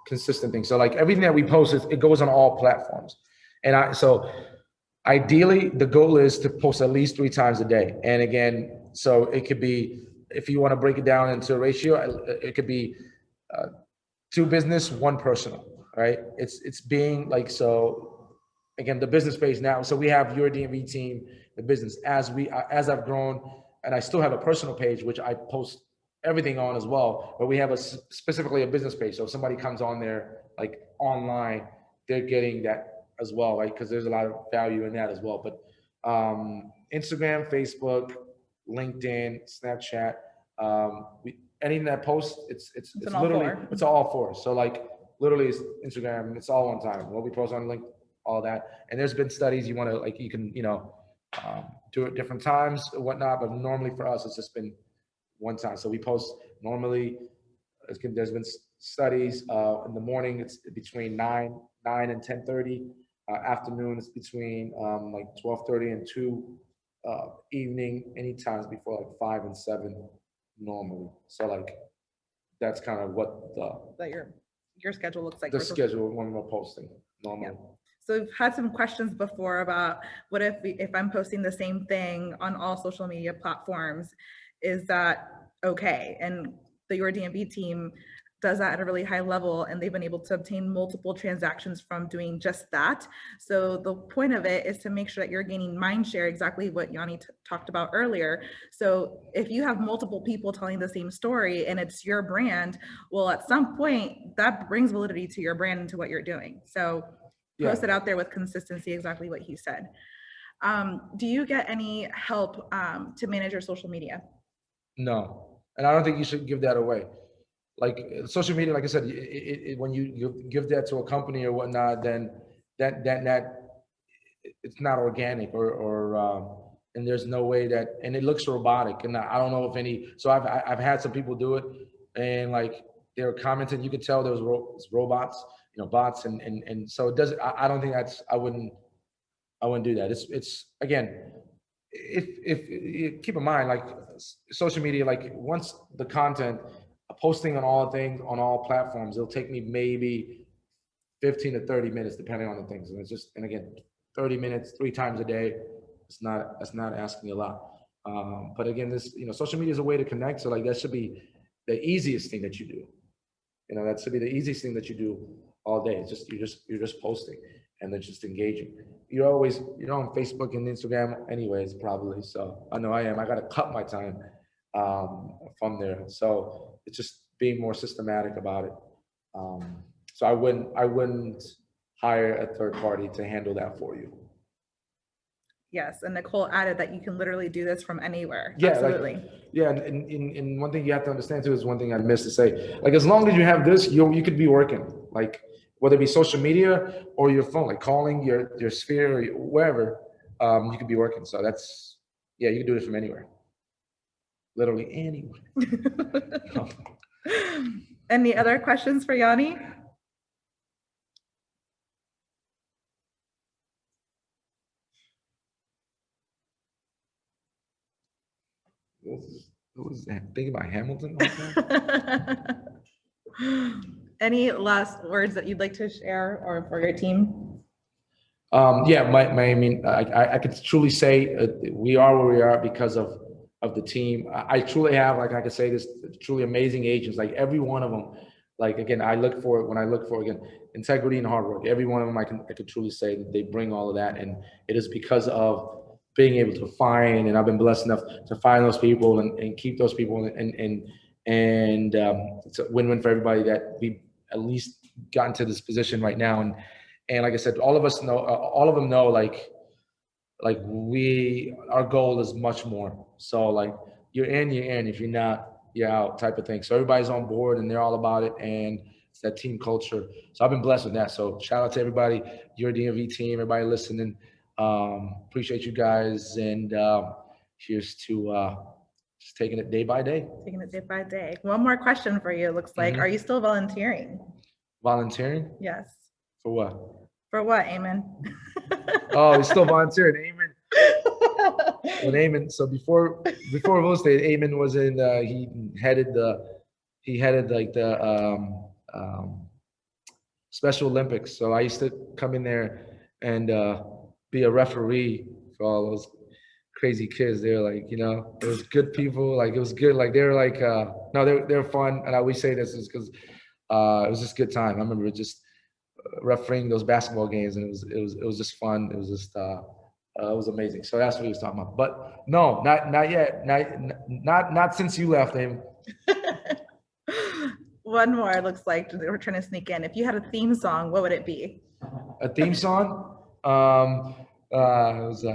Speaker 3: consistent things, so like everything that we post, it goes on all platforms. And so ideally, the goal is to post at least 3 times a day. And again, so it could be, if you want to break it down into a ratio, it could be 2 business, 1 personal, right? It's being like, so again, the business page now. So we have your DMV team, the business, as I've grown, and I still have a personal page, which I post everything on as well, but we have specifically a business page. So if somebody comes on there, like online, they're getting that as well, right? Because there's a lot of value in that as well. But Instagram, Facebook, LinkedIn, Snapchat, anything that posts, it's literally, it's all 4. So like literally it's Instagram, it's all one time. What we post on LinkedIn, all that. And there's been studies, you want to like, you can, do it different times or whatnot, but normally for us, it's just been 1 time. So we post normally, there's been studies in the morning, it's between 9 and 10:30. Afternoon, it's between like 12:30 and 2. Evening, any times before like 5 and 7 normally. So like, that's kind of what
Speaker 2: That your schedule looks like.
Speaker 3: The schedule when we're posting normally.
Speaker 2: Yeah. So we've had some questions before about what if I'm posting the same thing on all social media platforms, is that okay? And the Your DMV team does that at a really high level, and they've been able to obtain multiple transactions from doing just that. So the point of it is to make sure that you're gaining mind share, exactly what Yony talked about earlier. So if you have multiple people telling the same story and it's your brand, well, at some point that brings validity to your brand and to what you're doing. So post it out there with consistency, exactly what he said. Do you get any help to manage your social media?
Speaker 3: No, and I don't think you should give that away. Like social media, like I said, when you give that to a company or whatnot, then that it's not organic and there's no way that, and it looks robotic. And I don't know if any. So I've had some people do it, and like they're commenting, you could tell there was robots, bots, and so it doesn't. I don't think that's. I wouldn't do that. It's again, if keep in mind, like social media, like once the content, posting on all things on all platforms, it'll take me maybe 15 to 30 minutes depending on the things. And it's just, and again, 30 minutes 3 times a day, that's not asking a lot. But again, this, social media is a way to connect, so like that should be the easiest thing that you do. That should be the easiest thing that you do all day. It's just you're just posting and then just engaging. You're always on Facebook and Instagram anyways, probably. So I know I am. I got to cut my time from there. So it's just being more systematic about it. So I wouldn't hire a third party to handle that for you.
Speaker 2: Yes, and Nicole added that you can literally do this from anywhere.
Speaker 3: Yeah,
Speaker 2: absolutely.
Speaker 3: And one thing you have to understand too is one thing I missed to say. Like as long as you have this, you could be working. Like whether it be social media or your phone, like calling your sphere or wherever, you could be working. So that's, you can do this from anywhere. Literally anywhere.
Speaker 2: Any other questions for Yony?
Speaker 3: What was that? Thinking about Hamilton?
Speaker 2: Any last words that you'd like to share or for your team?
Speaker 3: I mean, I could truly say we are where we are because of the team. I truly have, like I could say this, truly amazing agents. Like every one of them, like again, I look for again integrity and hard work. Every one of them, I could truly say that they bring all of that, and it is because of being able to find, and I've been blessed enough to find those people and keep those people, and it's a win-win for everybody that we at least gotten to this position right now. And like I said, all of them know, like our goal is much more. So like you're in. If you're not, you're out type of thing. So everybody's on board and they're all about it, and it's that team culture. So I've been blessed with that. So shout out to everybody, your DMV team, everybody listening. Appreciate you guys, and here's to just taking it day by day.
Speaker 2: Taking it day by day. One more question for you. It looks like, are you still volunteering?
Speaker 3: Volunteering?
Speaker 2: Yes.
Speaker 3: For what?
Speaker 2: For what, Eamon?
Speaker 3: Oh, he's still volunteering. Eamon. Eamon. So before real estate, Eamon was in. He headed like the Special Olympics. So I used to come in there and be a referee for all those crazy kids. They're like, you know, it was good people. Like it was good. Like they were like, no, they're fun. And I always say this is because it was just a good time. I remember just refereeing those basketball games, and it was just fun. It was just it was amazing. So that's what he was talking about. But no, not yet. Not since you left, David.
Speaker 2: One more, it looks like we're trying to sneak in. If you had a theme song, what would it be?
Speaker 3: A theme song? It was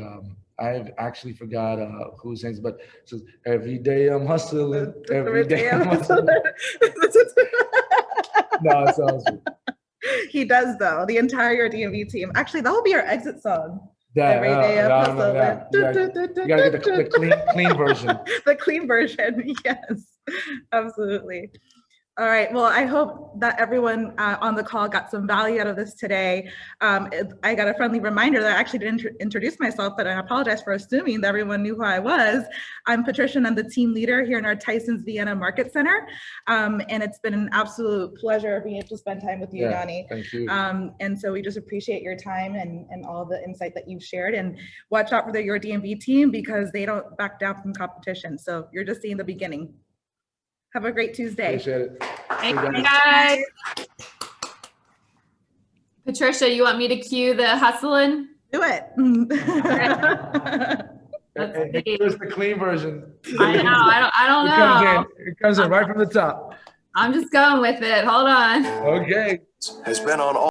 Speaker 3: I actually forgot who sings, but it says, "Every day I'm hustling, every day I'm hustling." No, it sounds good.
Speaker 2: He does though. The entire DMV team. Actually, that will be our exit song.
Speaker 3: That,
Speaker 2: Every day I'm hustling.
Speaker 3: You gotta get the clean version.
Speaker 2: The clean version, yes, absolutely. All right, well, I hope that everyone on the call got some value out of this today. I got a friendly reminder that I actually didn't introduce myself, but I apologize for assuming that everyone knew who I was. I'm Patricia, and I'm the team leader here in our Tyson's Vienna Market Center. And it's been an absolute pleasure being able to spend time with you, Yony.
Speaker 3: Thank you.
Speaker 2: And so we just appreciate your time and all the insight that you've shared. And watch out for your DMV team, because they don't back down from competition. So you're just seeing the beginning. Have a great Tuesday.
Speaker 3: Appreciate it.
Speaker 1: Thank you, guys. Patricia, you want me to cue the hustling?
Speaker 2: Do it.
Speaker 3: Here's the clean version.
Speaker 1: I know. I don't know.
Speaker 3: It comes in right from the top.
Speaker 1: I'm just going with it. Hold on.
Speaker 3: Okay.
Speaker 4: Has been on all